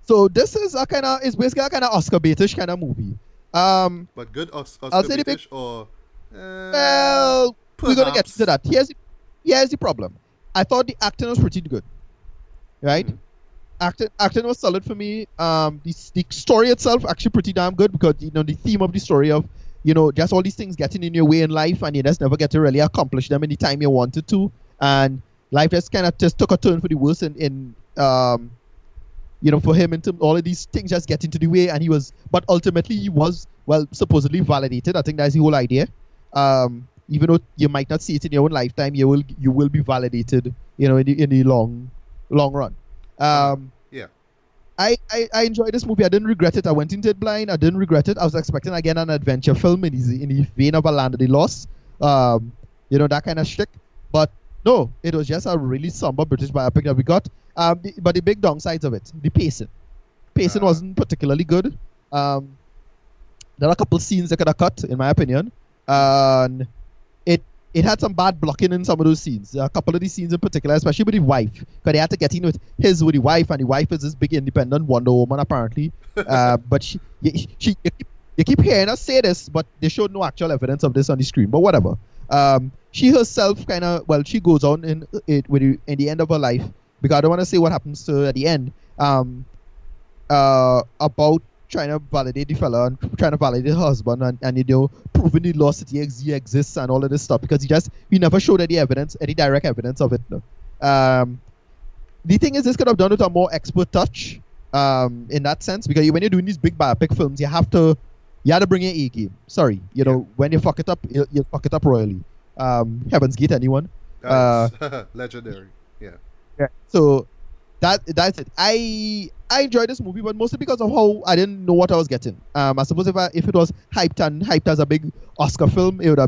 So this is basically a kind of Oscar baitish kind of movie. But good Oscar baitish, or well, we're gonna get to that. Here's the problem. I thought the acting was pretty good. Right? Mm-hmm. Acting was solid for me. The story itself actually pretty damn good, because the theme of the story of just all these things getting in your way in life, and you just never get to really accomplish them in the time you wanted to, and life just took a turn for the worse in for him, into all of these things just get into the way, but ultimately he was supposedly validated. I think that's the whole idea. Even though you might not see it in your own lifetime, you will be validated in the long run. Yeah. I enjoyed this movie. I didn't regret it. I went into it blind. I didn't regret it. I was expecting again an adventure film in the vein of A Land of the Lost, that kind of shtick. But no, it was just a really somber British biopic that we got. But the big downsides of it, the pacing wasn't particularly good. There are a couple scenes they could have cut, in my opinion, and it had some bad blocking in some of those scenes. A couple of these scenes in particular, especially with the wife, because they had to get in with the wife, and the wife is this big independent Wonder Woman apparently. But you keep hearing us say this, but they showed no actual evidence of this on the screen. But whatever. She herself she goes on in the end of her life, because I don't want to say what happens to her at the end. About trying to validate the fella and trying to validate her husband and you know proving the lost city exists and all of this stuff because he never showed any direct evidence of it. No. The thing is, this could have done with a more expert touch in that sense because when you're doing these big biopic films, you have to bring your A game. Sorry, you know when you fuck it up, you fuck it up royally. Heaven's Gate, anyone? Legendary. Yeah. So that's it. I enjoyed this movie, but mostly because of how I didn't know what I was getting. I suppose if it was hyped as a big Oscar film, it would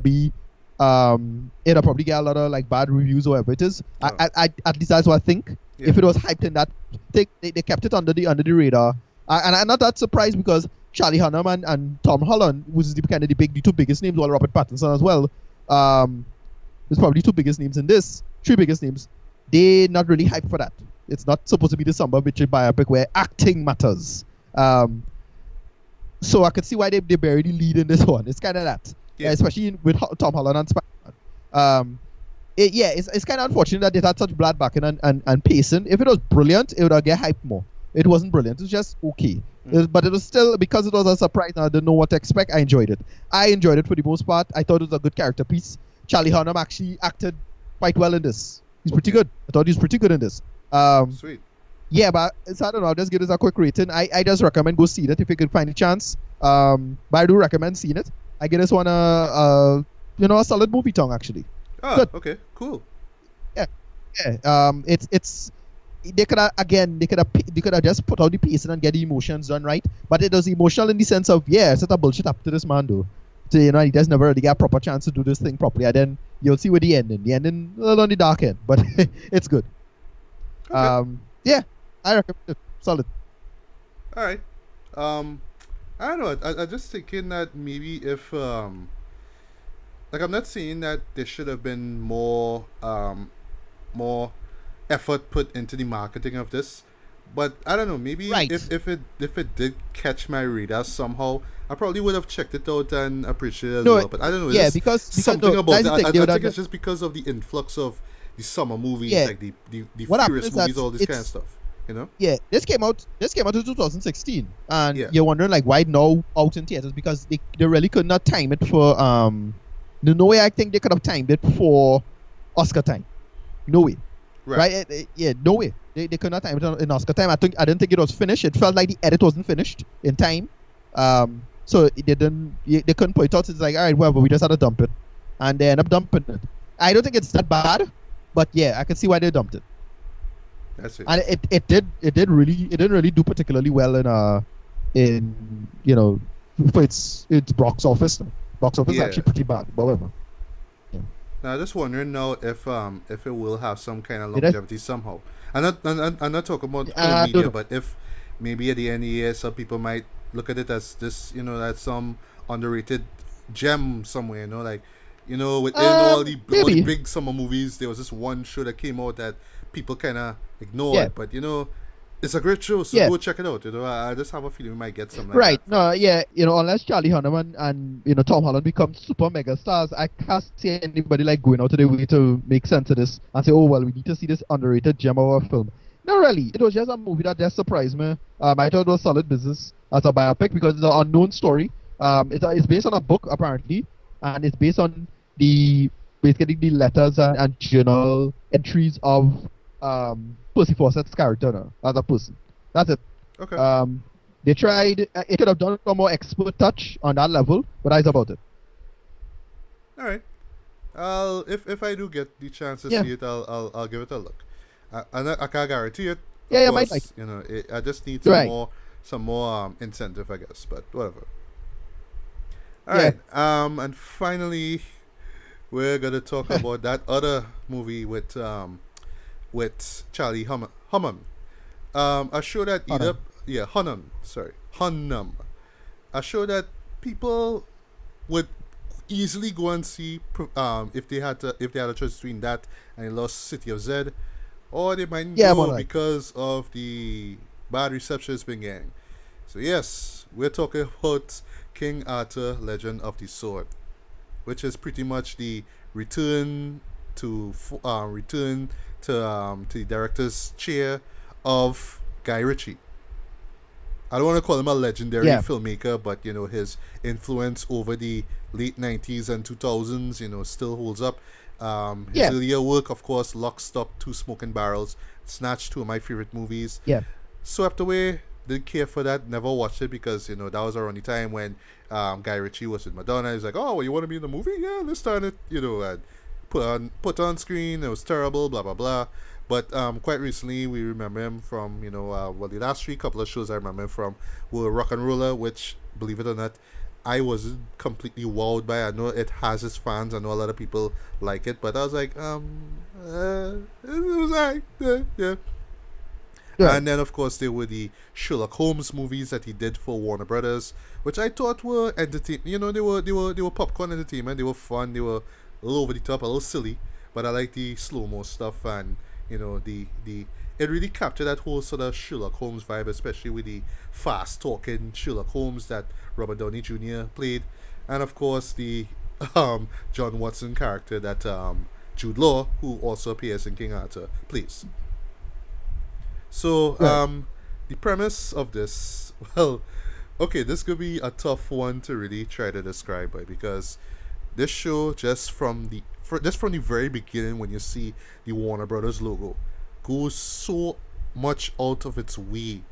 probably get a lot of like bad reviews or whatever it is. Oh. At least that's what I think. Yeah. If it was hyped in that, they kept it under the radar. And I'm not that surprised because Charlie Hunnam and Tom Holland, which is the two biggest names, while Robert Pattinson as well. There's probably three biggest names. They're not really hyped for that. It's not supposed to be the Samba Bitchy biopic where acting matters. So I could see why they buried the lead in this one. It's kind of that. Yeah. Especially with Tom Holland and Spider-Man. It's kind of unfortunate that they had such bad backing and pacing. If it was brilliant, it would have get hyped more. It wasn't brilliant. It was just okay. But it was still, because it was a surprise and I didn't know what to expect, I enjoyed it. I enjoyed it for the most part. I thought it was a good character piece. Charlie Hunnam actually acted quite well in this. He's pretty good. I thought he was pretty good in this. Sweet. Yeah, but I don't know. I'll just give this a quick rating. I just recommend go see it if you could find a chance. But I do recommend seeing it. I give this one a solid movie tongue actually. Oh, good. Okay, cool. Yeah. It's they could have just put out the pacing and get the emotions done right. But it was emotional in the sense of it's a bullshit up to this man though. So, he does never really get a proper chance to do this thing properly. And then you'll see with the ending. The ending a little on the dark end, but it's good. Okay. I recommend it. Solid. All right. I don't know. I just thinking that maybe if I'm not saying that there should have been more effort put into the marketing of this, but I don't know. Maybe if it did catch my radar somehow, I probably would have checked it out and appreciated it as well. But I don't know. Yeah, because something about it. I think it's just because of the influx of the summer movies, like the Furious movies, all this kind of stuff. Yeah, this came out in 2016, and you're wondering like why now out in theaters because they really could not time it for no way I think they could have timed it for Oscar time. No way. Right? No way. They could not time it in Oscar time. I didn't think it was finished. It felt like the edit wasn't finished in time. So they couldn't put it out. It's like, all right, whatever, we just had to dump it. And they end up dumping it. I don't think it's that bad, but I can see why they dumped it. That's it. And it didn't really do particularly well in for its box office. Box office is actually pretty bad, however. Now, I'm just wondering now if it will have some kind of longevity somehow. I'm not talking about media, but if maybe at the end of the year some people might look at it as this, as some underrated gem somewhere, within all the big summer movies, there was this one show that came out that people kind of ignored, but it's a great show, so go check it out. I just have a feeling we might get something like that. Unless Charlie Hunnam and Tom Holland become super mega stars, I can't see anybody like going out of their way to make sense of this and say, oh well, we need to see this underrated gem of a film. No, really, it was just a movie that just surprised me. I thought it was solid business as a biopic because it's an unknown story. It's based on a book apparently, and it's based on basically the letters and journal entries of Percy Fawcett's character as a person. That's it. Okay. They tried. It could have done a more expert touch on that level, but that's about it. All right. If I do get the chance to see it, I'll give it a look. I can't guarantee it. Yeah, might like. I just need some more incentive, I guess. But whatever. All right. And finally, we're gonna talk about that other movie with Charlie Hunnam. A show that Hunnam. A show that people would easily go and see if they had a choice between that and the Lost City of Z, or they might go because of the bad reception it's been getting. So yes, we're talking about King Arthur: Legend of the Sword, which is pretty much the return to the director's chair of Guy Ritchie. I don't want to call him a legendary Yeah. filmmaker, but you know his influence over the late '90s and 2000s, you know, still holds up. His Yeah. earlier work, of course, Lock, Stock, Two Smoking Barrels, Snatch, two of my favorite movies. Yeah. Swept Away, didn't care for that. Never watched it because you know that was around the time when Guy Ritchie was with Madonna. He's like, "Oh, well, you want to be in the movie? Yeah, let's start it." You know, and put on screen. It was terrible. Blah blah blah. But quite recently, we remember him from well, the last three couple of shows I remember him from were Rock and Roller, which, believe it or not, I wasn't completely wowed by. I know it has its fans. I know a lot of people like it, but I was like, it was alright. Yeah. Yeah. And then, of course, there were the Sherlock Holmes movies that he did for Warner Brothers, which I thought were entertain. You know, they were popcorn entertainment. They were fun. They were a little over the top, a little silly, but I like the slow mo stuff, and you know the it really captured that whole sort of Sherlock Holmes vibe, especially with the fast talking Sherlock Holmes that Robert Downey Jr. played, and of course the John Watson character that Jude Law, who also appears in King Arthur, plays. So, Right. the premise of this, well, okay, this could be a tough one to really try to describe, right? Because this show, just from the very beginning, when you see the Warner Brothers logo, goes so much out of its way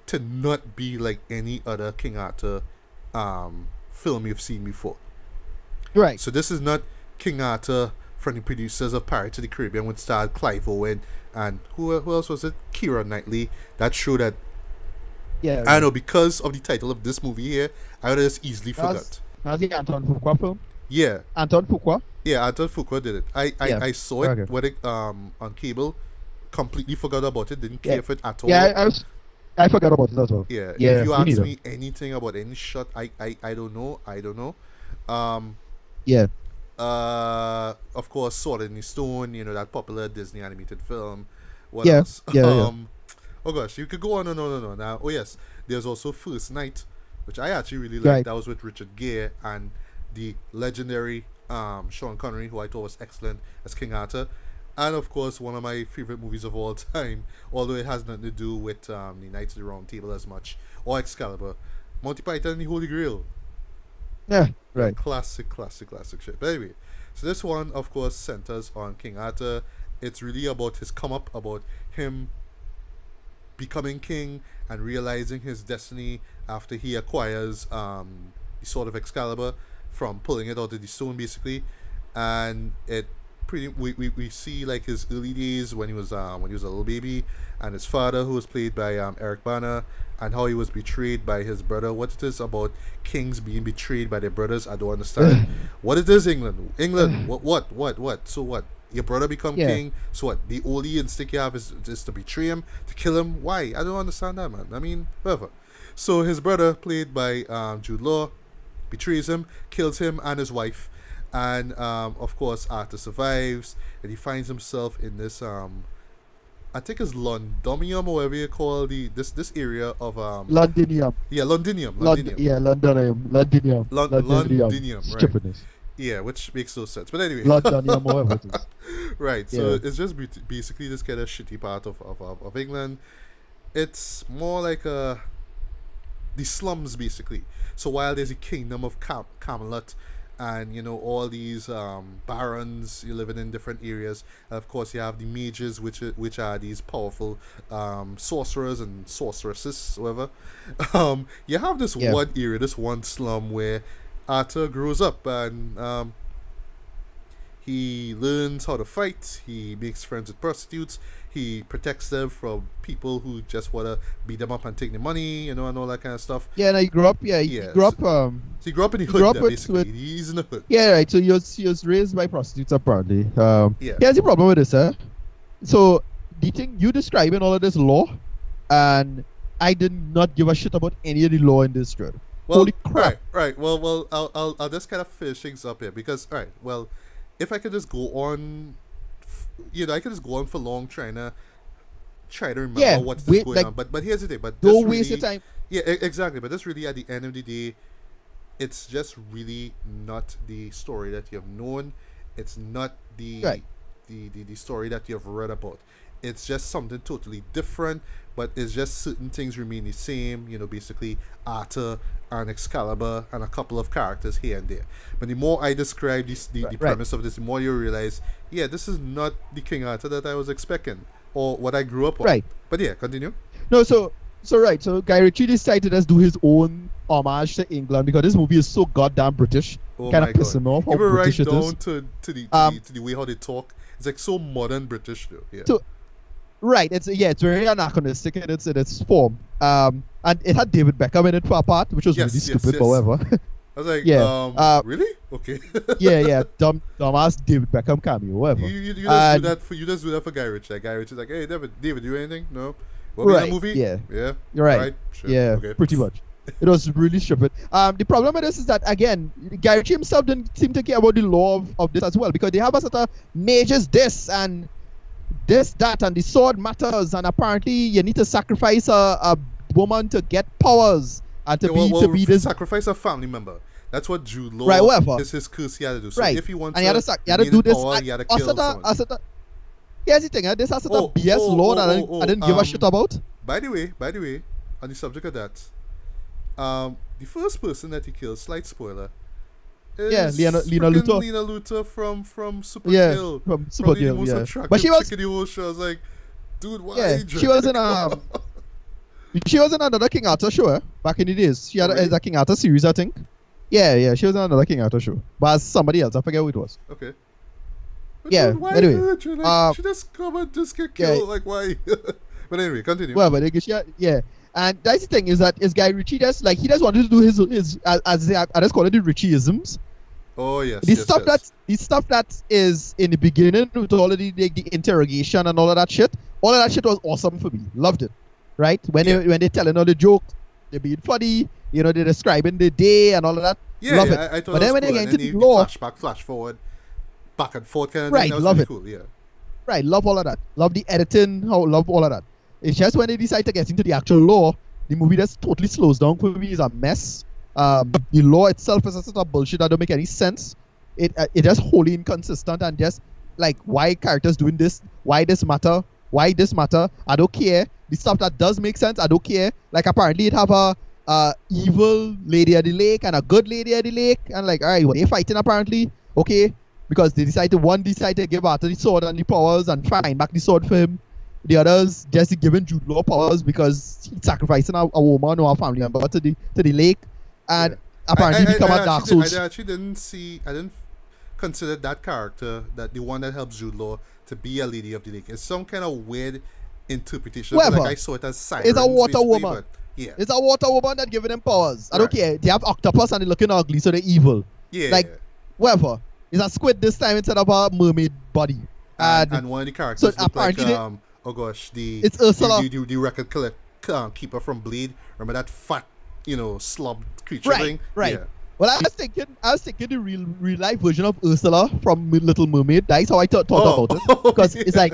to not be like any other King Arthur film you've seen before. Right. So this is not King Arthur from the producers of Pirates of the Caribbean, which starred Clive Owen and who else was it? Keira Knightley. That show that Yeah. I know because of the title of this movie here, I would have just easily That's forgot. that's the Anton Fuqua film. Yeah, Anton Fuqua. yeah. Anton Fuqua did it. Yeah. I saw it Okay. when it on cable. Completely forgot about it. Didn't care Yeah. for it at all. Yeah. I forgot about it as well. Yeah. Yeah. If you Me ask neither. me anything about any shot, I don't know. I don't know. Um. Yeah. Of course, Sword in the Stone. You know that popular Disney animated film. What Yeah. else? Yeah. Yeah. Oh gosh, you could go on and on and on. Now, oh yes, there's also First Night, which I actually really liked. Right. That was with Richard Gere and the legendary Sean Connery, who I thought was excellent as King Arthur. And of course, one of my favorite movies of all time, although it has nothing to do with the Knights of the Round Table as much, or Excalibur, Monty Python and the Holy Grail. Yeah. Right. Classic shit. But anyway, so this one, of course, centers on King Arthur. It's really about his come up, about him becoming king and realizing his destiny after he acquires the sword of Excalibur from pulling it out of the stone, basically. And it pretty we see like his early days when he was a little baby, and his father, who was played by Eric Bana, and how he was betrayed by his brother. What it is about kings being betrayed by their brothers, I don't understand. What it is, England? What? So what? Your brother become Yeah. king. So what? The only instinct you have is to betray him, to kill him. Why? I don't understand that, man. I mean, whatever. So his brother, played by Jude Law, betrays him, kills him and his wife, and of course Arthur survives, and he finds himself in this I think it's Londonium, or whatever you call this area of Londinium. yeah, Londinium, Yeah. Londinium. Londinium, right? Stupidness. Yeah, which makes no sense. But anyway, Londinium, whatever it is. right. So Yeah. it's just basically this kind of shitty part of England. It's more like the slums, basically. So while there's a kingdom of Camelot, and you know all these barons, you're living in different areas. And of course, you have the mages, which are these powerful sorcerers and sorceresses, whatever. You have this Yeah. one area, this one slum where Arthur grows up, and he learns how to fight. He makes friends with prostitutes. He protects them from people who just wanna beat them up and take their money, you know, and all that kind of stuff. Yeah, and he grew up. Yeah, he Yeah, grew up. So he grew up in the he hood, grew up there, with- basically. with- He's in the hood. Yeah, right. So he was raised by prostitutes apparently. Yeah. Here's the problem with this, eh? So the thing you describing all of this law, and I did not give a shit about any of the law in this thread. Well, Holy crap! right. Well, I'll just kind of finish things up here because, all right. Well, if I could just go on, I could just go on for long trying to remember Yeah, what's wait, going like, on. But here's the thing. But Don't this waste your really- time. Yeah, exactly. But that's really, at the end of the day, it's just really not the story that you have known. It's not the Right. the story that you have read about. it's just something totally different, but it's just certain things remain the same. Basically Arthur and Excalibur and a couple of characters here and there. But the more I describe the premise of this, the more you realize, yeah, this is not the King Arthur that I was expecting or what I grew up on. Right. But yeah, continue. No, so Guy Ritchie decided to do his own homage to England because this movie is so goddamn British. Oh kind my of pissing God. me off how Even right British it down is. to the way how they talk. It's like so modern British though. Yeah. So, right, it's very anachronistic in its form. And it had David Beckham in it for a part, which was really stupid, however. I was like, really? Okay. yeah, dumbass David Beckham cameo, whatever. You just do that for Guy Ritchie. Like, Guy Ritchie's like, hey, David, do anything? No. What was that movie? Yeah. Yeah. You're right. Sure. Yeah, Okay. pretty much. It was really stupid. The problem with this is that, again, Guy Ritchie himself didn't seem to care about the law of this as well, because they have a sort of mages this and this, that, and the sword matters, and apparently you need to sacrifice a woman to get powers and to be this. Sacrifice a family member. That's what Jude Law. Right, whatever. Is his curse he had to do. So right. if he wants and you had to do this. Power, he had to kill someone. Here's the thing, this has a BS law that I didn't give a shit about. By the way, on the subject of that, the first person that he kills, slight spoiler, is Lena Luthor. Lena Luthor from Supergirl. Yeah, from Supergirl. The most attractive but she was chick in the whole show. I was like, dude, why? Yeah, she was in she was in another King Arthur show back in the days. She had a King Arthur series, I think. Yeah, she was in another King Arthur show, but as somebody else, I forget who it was. Okay. But yeah. Dude, why anyway, hurt you? Like, she just come and just get killed. Yeah. Like why? But anyway, continue. Well, but yeah. And that's the thing is Guy Ritchie he just wanted to do his as I just call it the Ritchieisms. Oh yes. The stuff that is in the beginning with all of the interrogation and all of that shit. All of that shit was awesome for me. Loved it. Right? When they're telling all the jokes, they're being funny, they're describing the day and all of that. Yeah, love it. I thought but then when they get into the law, flash forward, back and forth kind of right, thing. That was love really it. Cool, yeah. Right, love all of that. Love the editing, love all of that. It's just when they decide to get into the actual law, the movie just totally slows down for me. It's a mess. The law itself is a sort of bullshit that don't make any sense. It just wholly inconsistent and just like why characters doing this, why this matter, I don't care. The stuff that does make sense, I don't care. Like apparently it have a evil lady at the lake and a good lady at the lake, and like alright, they fighting apparently, okay, because they decide to give Arthur the sword and the powers and find back the sword for him. The others just giving Jude Law powers because he's sacrificing a woman or a family member to the lake, and apparently become a Dark Souls. I didn't consider that character, that the one that helps Jude Law, to be a lady of the lake. It's some kind of weird interpretation. Like I saw it as sirens. It's a water woman. But yeah. It's a water woman that giving them powers. I don't care. They have octopus and they're looking ugly, so they're evil. Yeah. Like whatever. It's a squid this time instead of a mermaid body. And one of the characters look like oh gosh, it's Ursula. The record keeper from Blade. Remember that fat, slob creature thing? Right. Yeah. Well, I was thinking the real life version of Ursula from Little Mermaid. That's how I thought about it, because it's like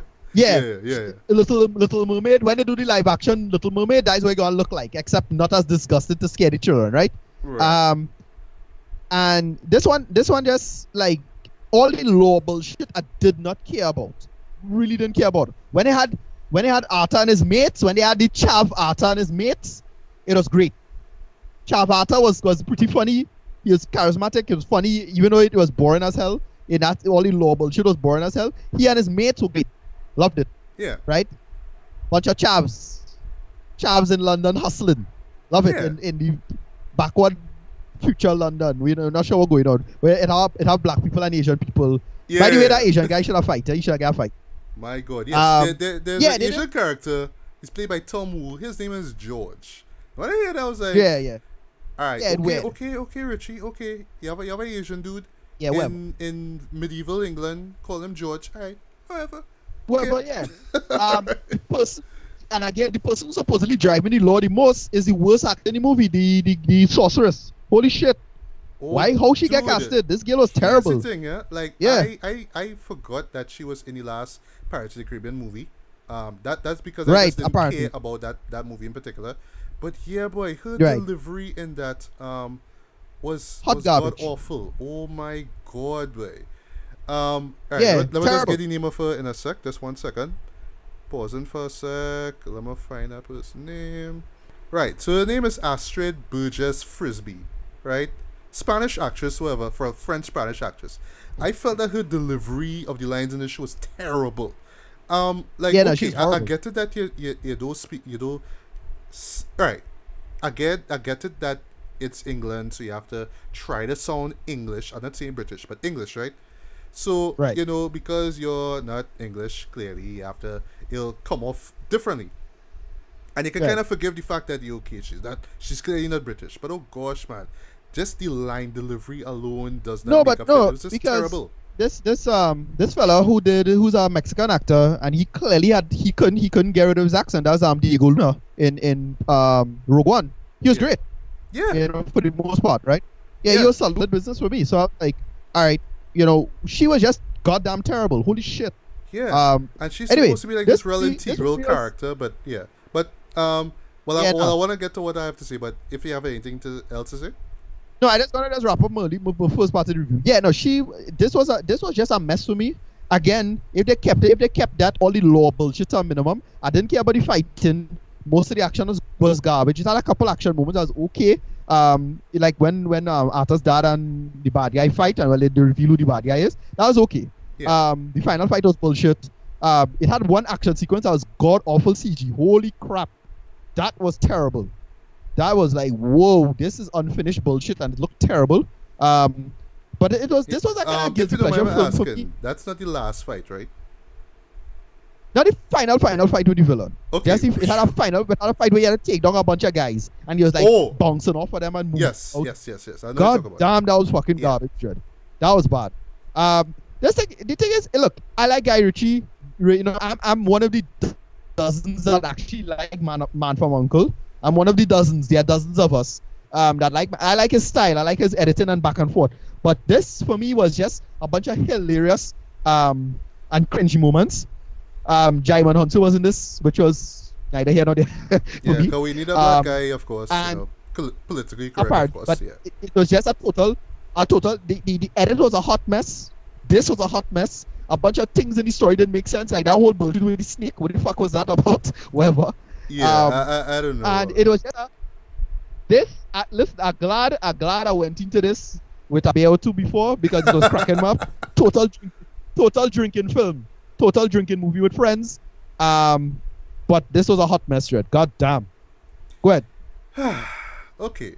Little Mermaid. When they do the live action Little Mermaid, that's what it's gonna look like, except not as disgusted to scare the children, right? And this one just like all the law bullshit I did not care about. Really didn't care about. When they had Arthur and his mates, when they had the Chav Arthur and his mates, it was great. Chav Arthur was pretty funny. He was charismatic. It was funny, even though it was boring as hell. All the law bullshit was boring as hell. He and his mates were great. Loved it. Yeah. Right? Bunch of chavs. Chavs in London hustling. Love it. Yeah. In the backward future London. We're not sure what's going on. Where it have black people and Asian people. Yeah. By the way, that Asian guy should have fight. He should have got a fight. My God. Yes. There's an Asian character. He's played by Tom Wu. His name is George. When I heard that, I was like, yeah. Alright, yeah, okay, Richie, okay. You have an Asian dude in medieval England, call him George. Alright, however. Well, yeah. And again, the person who's supposedly driving the law the most is the worst actor in the movie, the sorceress. Holy shit. How she get casted? This girl was terrible. That's the thing, yeah? Like, yeah. I forgot that she was in the last Pirates of the Caribbean movie. That's because I just didn't care about that movie in particular. But yeah, boy, her delivery in that was god awful. Oh my God, boy. Let me just get the name of her in a sec. Just 1 second. Pausing for a sec. Let me find that person's name. Right, so her name is Astrid Burgess Frisbee, right? Spanish actress, whoever, for a French Spanish actress. I felt that her delivery of the lines in the show was terrible. Like, Yeah, no, okay, she's I horrible. get it that you don't speak, you don't. Right, I get it that it's England, so you have to try to sound English. I'm not saying British, but English, right? So Right. because you're not English, clearly you have to. It'll come off differently. And you can Right. kind of forgive the fact that okay, she's clearly not British. But oh gosh, man, just the line delivery alone does not No, make but up for it. It no, was just because terrible. this fella who's a Mexican actor, and he clearly he couldn't get rid of his accent. That's Diego Luna in Rogue One. He was Yeah. great, Yeah, for the most part, right? Yeah, he yeah, was solid business for me. So I'm like, all right, she was just goddamn terrible. Holy shit. yeah. Um. And she's Anyway, supposed to be like this real this integral movie was, character, but yeah. But yeah, I no. want to get to what I have to say. But if you have anything else to say, No, I just wanna just wrap up my first part of the review. Yeah, no, this was just a mess for me. Again, if they kept that all the law bullshit to a minimum, I didn't care about the fighting. Most of the action was garbage. It had a couple action moments that was okay. Like when Arthur's dad and the bad guy fight, and they reveal who the bad guy is. That was okay. yeah. The final fight was bullshit. It had one action sequence that was god awful CG. Holy crap, that was terrible. That was like, whoa, this is unfinished bullshit, and it looked terrible. But this was like a If guilty you don't pleasure mind me film for me. asking, that's not the last fight, right? Not the final fight with the villain. Okay. It had a fight where you had to take down a bunch of guys, and he was like Oh. bouncing off of them and moving. Yes, out. yes, yes, yes. I know what you're talking God about. damn, that was fucking Yeah. garbage, dude. That was bad. The thing is, look, I like Guy Ritchie. I'm one of the dozens that actually like Man from Uncle. I'm one of the dozens. There are dozens of us that like. I like his style. I like his editing and back and forth. But this for me was just a bunch of hilarious and cringy moments. Jaiman Hunter was in this, which was neither here nor there for Yeah, me. because we need a black Um, guy, of course. and Politically correct, apart, of course. but Yeah. it was just a total. The edit was a hot mess. This was a hot mess. A bunch of things in the story didn't make sense. Like that whole bullshit with the snake. What the fuck was that about? Whatever. Yeah, Um, I don't know. And it was just listen. I'm glad I went into this with a beer or two before, because it was cracking me up. Total drinking film. Total drinking movie with friends. But this was a hot mess, right? God damn. Go ahead. Okay.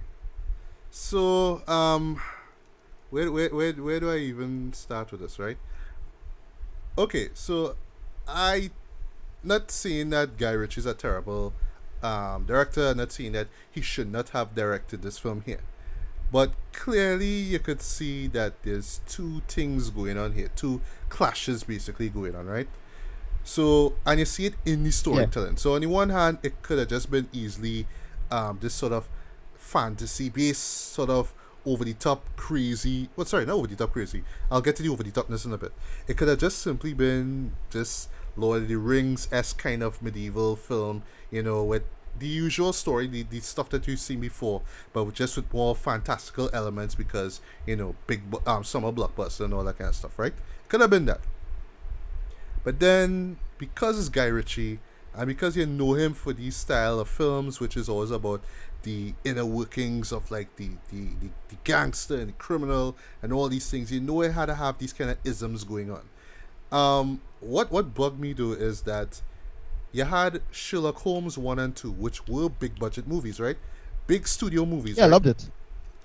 So, where do I even start with this, right? Okay, so I not saying that Guy Ritchie is a terrible director, not saying that he should not have directed this film here. But clearly you could see that there's two things going on here, two clashes basically going on, right? So, and you see it in the storytelling. So on the one hand, it could have just been easily this sort of fantasy based, sort of over the top crazy. Well, sorry, not over the top crazy. I'll get to the over the topness in a bit. It could have just simply been this Lord of the Rings esque kind of medieval film, with the usual story, the stuff that you've seen before, but just with more fantastical elements because big summer blockbuster and all that kind of stuff, right? Could have been that. But then, because it's Guy Ritchie, and because you know him for these style of films, which is always about the inner workings of like the gangster and the criminal and all these things, it had to have these kind of isms going on. What bugged me though is that you had Sherlock Holmes 1 and 2, which were big budget movies, right? Big studio movies, Yeah, I right? loved it.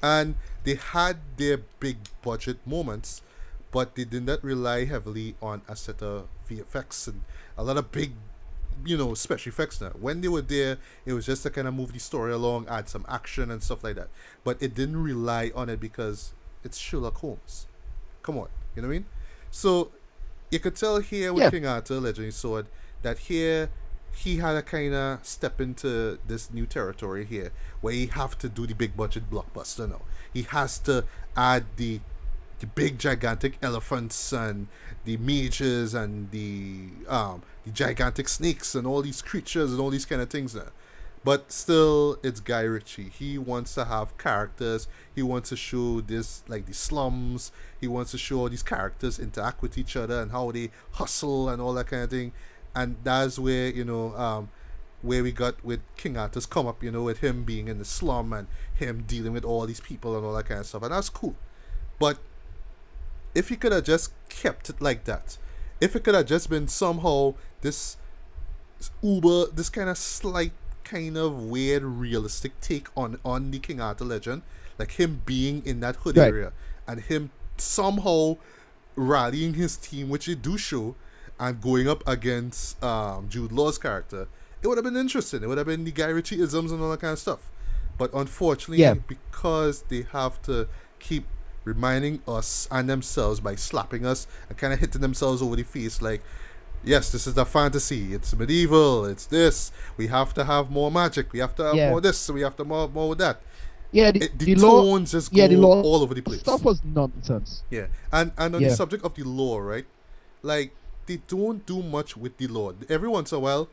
And they had their big budget moments, but they did not rely heavily on a set of VFX and a lot of big, special effects. Now, when they were there, it was just to kind of move the story along, add some action and stuff like that. But it didn't rely on it because it's Sherlock Holmes. Come on, you know what I mean? So you could tell here with Yeah. King Arthur, Legendary Sword, that here he had to kind of step into this new territory here where he have to do the big budget blockbuster now. He has to add the big gigantic elephants and the mages and the gigantic snakes and all these creatures and all these kind of things now. But still, it's Guy Ritchie. He wants to have characters. He wants to show this, like the slums. He wants to show all these characters interact with each other and how they hustle and all that kind of thing. and that's where where we got with King Arthur's come up, with him being in the slum and him dealing with all these people and all that kind of stuff, and that's cool. But if he could have just kept it like that, if it could have just been somehow this this kind of slight, kind of weird, realistic take on the King Arthur legend, like him being in that hood area and him somehow rallying his team, which they do show, and going up against Jude Law's character, it would have been interesting. It would have been the Guy Ritchie-isms and all that kind of stuff. But unfortunately, because they have to keep reminding us and themselves by slapping us and kind of hitting themselves over the face like, yes, this is the fantasy, it's medieval, it's this, we have to have more magic, we have to have more this, we have to more with that. Yeah, the tones just go all over the place. Stuff was nonsense. Yeah, and on the subject of the lore, right? Like, they don't do much with the lore. Every once in a while,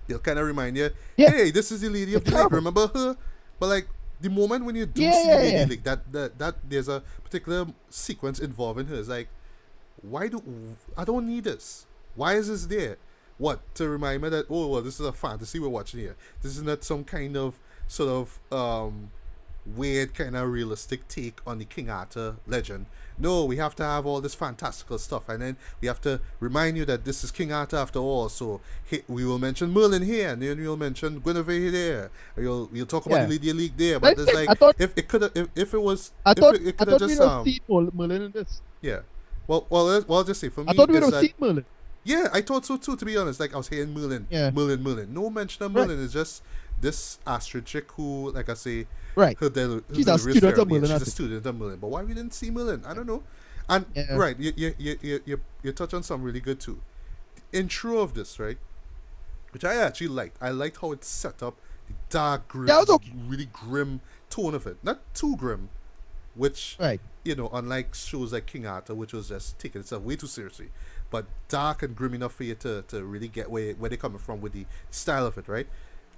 they'll kind of remind you, hey, this is the Lady of the Lake, remember her? But like, the moment when you do see the Lady of the Lake, that there's a particular sequence involving her, it's like, I don't need this. Why is this there? What, to remind me that, oh, well, this is a fantasy we're watching here. This is not some kind of sort of weird kind of realistic take on the King Arthur legend. No, we have to have all this fantastical stuff, and then we have to remind you that this is King Arthur after all. So we will mention Merlin here, and then we'll mention Guinevere there. We'll talk about the Lady League there. But it's like, if it could have, if it was, I thought we just don't see Merlin in this. Yeah. Well, I'll just say for me, I thought we don't see Merlin. Yeah, I thought so too. To be honest, like I was hearing Merlin. No mention of Merlin. It's just this Astrid chick who, like I say, she's a student of Merlin. She's a student of Merlin. But why we didn't see Merlin? I don't know. And you touch on something really good too. The intro of this, right, which I actually liked. I liked how it's set up, the dark, grim, really grim tone of it. Not too grim, which unlike shows like King Arthur, which was just taking itself way too seriously, but dark and grim enough for you to really get where they're coming from with the style of it, right?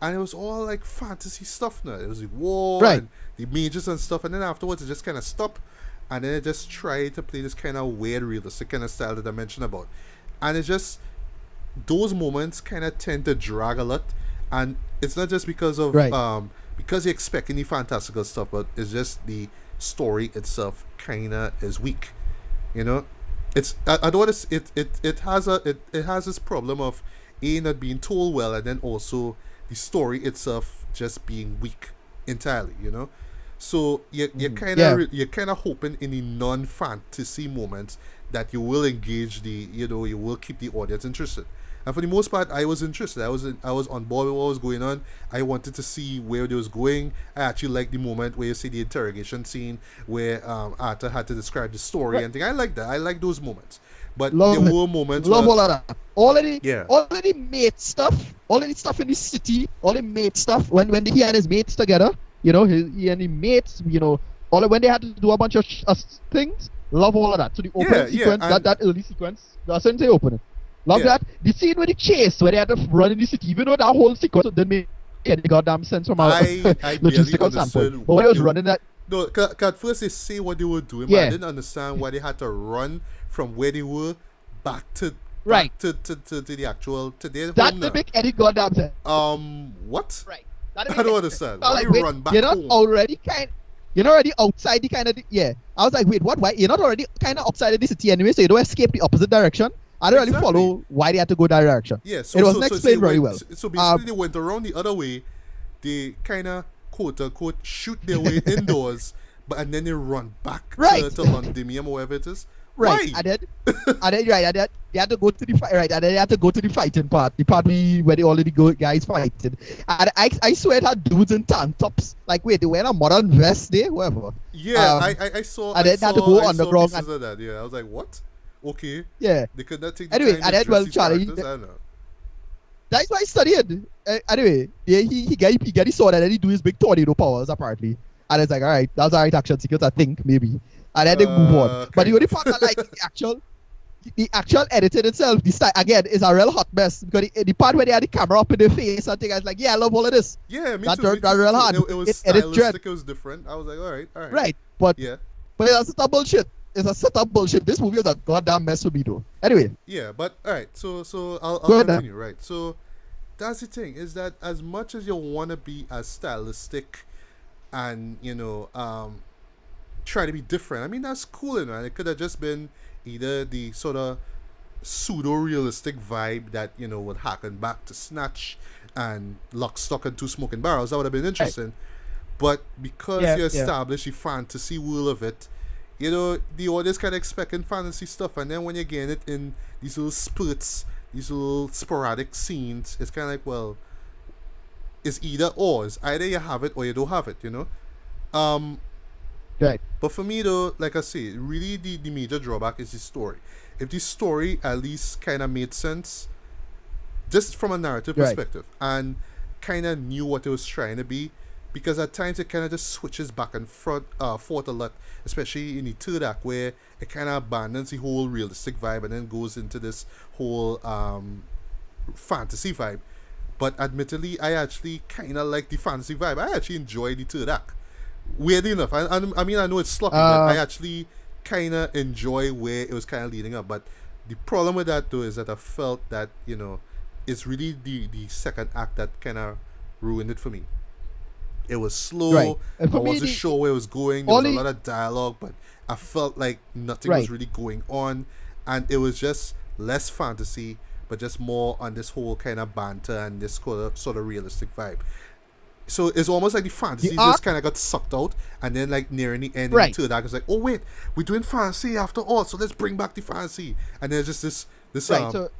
And it was all like fantasy stuff now. It was the war and the mages and stuff, and then afterwards it just kind of stopped, and then it just tried to play this kind of weird, realistic kind of style that I mentioned about. And it's just, those moments kind of tend to drag a lot, and it's not just because of because you're expecting the fantastical stuff, but it's just the story itself kind of is weak, It's I don't want to. It has this problem of not being told well, and then also the story itself just being weak entirely. So you're kind of hoping in the non-fantasy moments that you will engage you will keep the audience interested. And for the most part, I was interested. I was on board with what was going on. I wanted to see where they was going. I actually liked the moment where you see the interrogation scene where Arthur had to describe the story and thing. I like that. I like those moments. But there were moments all of that. All of the mate stuff, all of the stuff in the city, all the mate stuff, when he and his mates together, he and the mates, when they had to do a bunch of things, love all of that. So the opening sequence, that early sequence, that's when they open it. Love that. The scene with the chase, where they had to run in the city, even though that whole sequence didn't make any goddamn sense from a logistical standpoint. But when I was running that... No, at first they say what they were doing, but I didn't understand why they had to run from where they were back to the actual... to their that home didn't now. make any goddamn sense. What? Right. I don't understand. Why you run back home? You're not already outside the kind of... I was like, wait, what? Why? You're not already kind of outside of the city anyway, so you don't escape the opposite direction. I don't really follow why they had to go that direction. Yeah, so it wasn't explained very well. So basically, they went around the other way. They kind of, quote unquote, shoot their way indoors, and then they run back to Londinium or whatever it is. Right, Why? They had to go to the fight. Right, and then they had to go to the fighting part, the part where they already go guys fighting. And I swear it had dudes in tank tops. Like, wait, they wearing a modern vest there, whatever. Yeah, I saw. And then they had to go underground. Of that. Yeah, I was like, what? Okay. Yeah. They could not take the anyway, time and then, well, Charlie, I don't know. That's why I studied. Anyway, he get his sword and then he do his big tornado powers apparently. And it's like, alright, that's alright action sequence, I think, maybe. And then they move on. Okay. But the only part I like the actual editing itself, the style again is a real hot mess. Because the part where they had the camera up in their face and things, I was like, yeah, I love all of this. Yeah, me that too. That real hard. It was stylistic, it was different. I was like, alright. Right. But yeah. But that's a bullshit. is a setup bullshit. This movie is a goddamn mess for me, though. Anyway, Yeah, but all right. So I'll go ahead. continue. Right. So that's the thing, is that as much as you want to be as stylistic and try to be different, I mean, that's cool, and it could have just been either the sort of pseudo realistic vibe that would harken back to Snatch and Lock, Stock, and Two Smoking Barrels. That would have been interesting. But because Yeah, you yeah. establish the fantasy world of it, the audience kind of expecting fantasy stuff, and then when you get it in these little spurts, these little sporadic scenes, it's kind of like, well, it's either or. It's either you have it or you don't have it. Um, Right. but for me, though, like I say, really the major drawback is the story. If the story at least kind of made sense, just from a narrative Right. perspective, and kind of knew what it was trying to be, because at times it kind of just switches back and forth a lot, especially in the third act, where it kind of abandons the whole realistic vibe and then goes into this whole fantasy vibe. But admittedly, I actually kind of like the fantasy vibe. I actually enjoy the third act. Weirdly enough, I mean, I know it's sloppy, but I actually kind of enjoy where it was kind of leading up. But the problem with that, though, is that I felt that it's really the second act that kind of ruined it for me. It was slow. Right. And I for me, wasn't sure where it was going. There was a lot of dialogue, but I felt like nothing was Right. really going on, and it was just less fantasy, but just more on this whole kind of banter and this sort of realistic vibe. So it's almost like the fantasy The just arc- kind of got sucked out, and then like nearing the end, Right. in the third act, it's like, oh wait, we're doing fantasy after all, so let's bring back the fantasy, and there's just this Right. So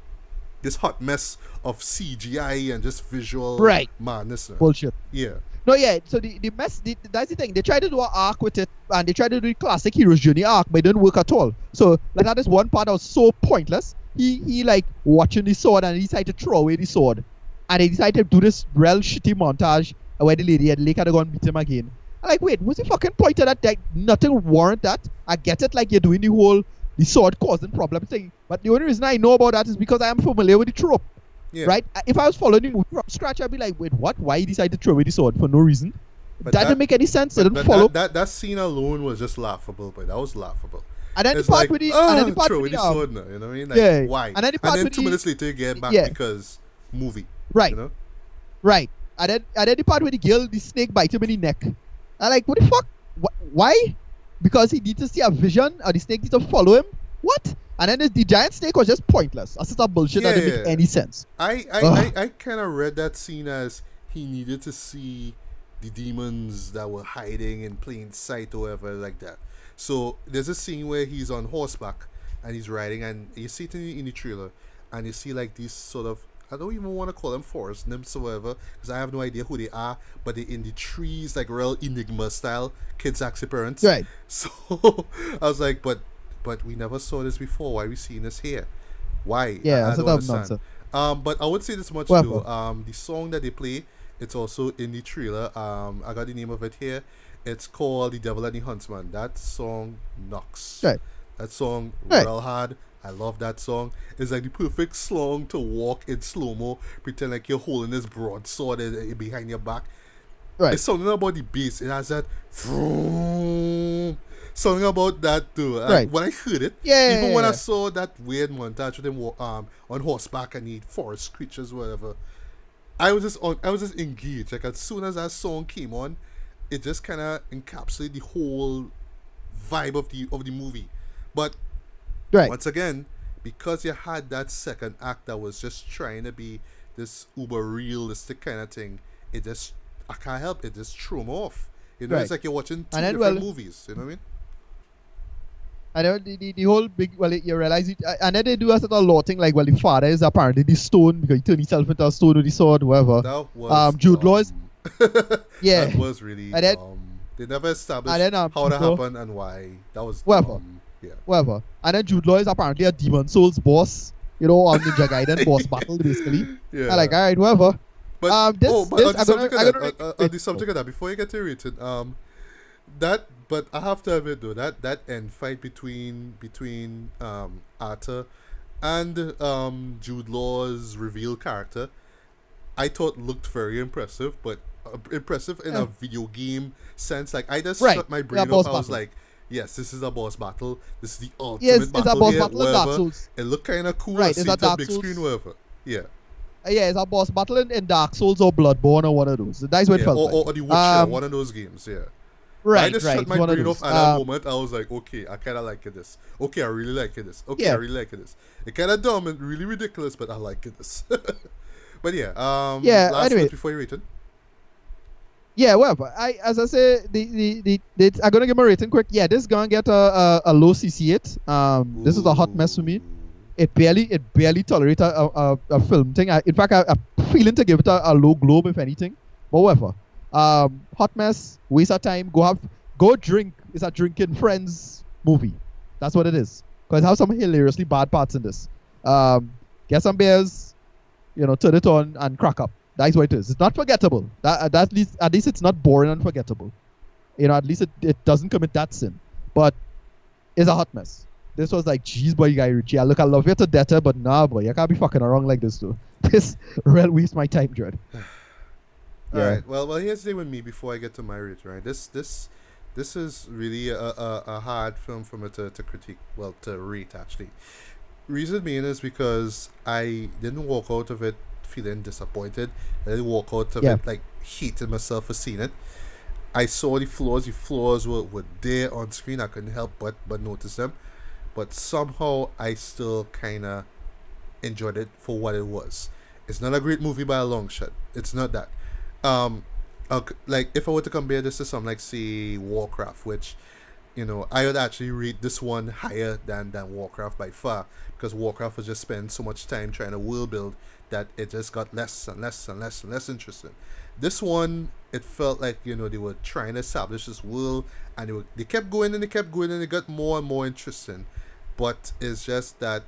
this hot mess of CGI and just visual Right. madness. bullshit. Yeah, No, yeah. So the mess. That's the thing. They tried to do an arc with it, and they tried to do the classic hero's journey arc, but it didn't work at all. So like that is one part that was so pointless. He like watching the sword, and he decided to throw away the sword, and he decided to do this real shitty montage where the lady had to go and beat him again. I'm like, wait, what's the fucking point of that? Like, nothing warrant that. I get it, like you're doing the sword causing problem thing, but the only reason I know about that is because I am familiar with the trope. yeah. Right? If I was following the movie from scratch, I'd be like, wait, what? Why he decided to throw away the sword for no reason? But That didn't make any sense. It But didn't follow. that scene alone was just laughable, but that was laughable. And then It's the part like, with the, oh, and then the part throw with the the, sword now, you know what I mean? Like, yeah. why? And then the part with 2 the- minutes later you get back yeah. because movie. right, You know? right. And then the part with the girl, the snake bite him in the neck. I'm like, what the fuck? Why? Because he needs to see a vision, or the snake needs to follow him? What? And then the giant snake was just pointless. That's just bullshit that didn't make Yeah. any sense. I kind of read that scene as he needed to see the demons that were hiding in plain sight or whatever like that. So there's a scene where he's on horseback and he's riding, and you see it in the trailer, and you see like these sort of, I don't even want to call them forest nymphs or whatever, because I have no idea who they are, but they're in the trees, like real Enigma style, kids' axe parents. Right. So I was like, but we never saw this before. Why are we seeing this here? Why? Yeah, I that's don't a understand. nonsense. But I would say this much Whatever. too. The song that they play, it's also in the trailer. I got the name of it here. It's called "The Devil and the Huntsman." That song knocks. Right. That song Right. real hard. I love that song. It's like the perfect song to walk in slow mo, pretend like you're holding this broadsword behind your back. Right. It's something about the bass. It has that vroom, something about that too. Right. When I heard it, Yeah. even when I saw that weird montage with him on horseback and the forest creatures, whatever, I was just engaged. Like as soon as that song came on, it just kind of encapsulated the whole vibe of the movie. But Right. once again, because you had that second act that was just trying to be this uber realistic kind of thing, it just, I can't help it, just threw me off. You know, Right. it's like you're watching two And then, different well- movies. You know what I mean? And then the whole big, well, you realize it, and then they do a sort of law thing, like, well, the father is apparently the stone because he turned himself into a stone with the sword, whatever. That was Jude Law is- Yeah. That was really And then- they never established and then, how that so- happened and why. That was Whatever. yeah. Whatever. And then Jude Law is apparently a Demon Souls boss, you know, on Ninja Gaiden boss battle, basically. Yeah. I'm like, alright, whatever. But on the I'm subject gonna of that, on the rate- subject of that, before you get to rated, that, but I have to admit though, that end fight between Arthur and Jude Law's reveal character, I thought looked very impressive, but impressive in Yeah. a video game sense. Like I just Right. shut my Yeah, brain boss off. I was battle. like, yes, this is a boss battle. This is the Yeah, ultimate it's a battle boss here. battle in Dark Whatever. Souls. It looked kind of cool. I Right, see it's a it on Dark big screen. Souls. Whatever. Yeah. Yeah, it's a boss battle in Dark Souls or Bloodborne or one of those. That's what it Yeah. felt Or like. the Witcher. One of those games. Yeah. But I Right, just right, shut it's my one of brain off those. at that moment. I was like, okay, I kind of like this. Okay, I really like this. Okay, I Yeah, really like this. It kind of dumb and really ridiculous, but I like this. But yeah, yeah. last Anyway, words before you rate it. yeah, well, as I say, I'm gonna give my rating quick. Yeah, this is gonna get a low CC8. This is a hot mess for me. Ooh. It barely tolerates a film thing. In fact, I'm feeling to give it a low globe if anything. But whatever. Hot mess, waste of time. Go drink. It's a drinking friends movie. That's what it is. Because it has some hilariously bad parts in this. Get some beers, turn it on and crack up. That's what it is. It's not forgettable. That at least it's not boring and forgettable. At least it doesn't commit that sin. But it's a hot mess. This was like, geez, boy, Guy Ritchie. I love you to death, but nah, boy, you can't be fucking around like this, though. This real waste my time, Dread. All right. Well, here's the thing with me before I get to my rate. Right. This is really a hard film for me to critique. Well, to rate actually. Reason being is because I didn't walk out of it feeling disappointed. I didn't walk out of it like hating myself for seeing it. I saw the flaws. The flaws were there on screen. I couldn't help but notice them. But somehow I still kind of enjoyed it for what it was. It's not a great movie by a long shot. It's not that. Um, like if I were to compare this to something like say Warcraft, which I would actually rate this one higher than Warcraft by far, because Warcraft was just spend so much time trying to world build that it just got less and less and less and less interesting. This one, it felt like they were trying to establish this world, and they kept going and they kept going and it got more and more interesting. But it's just that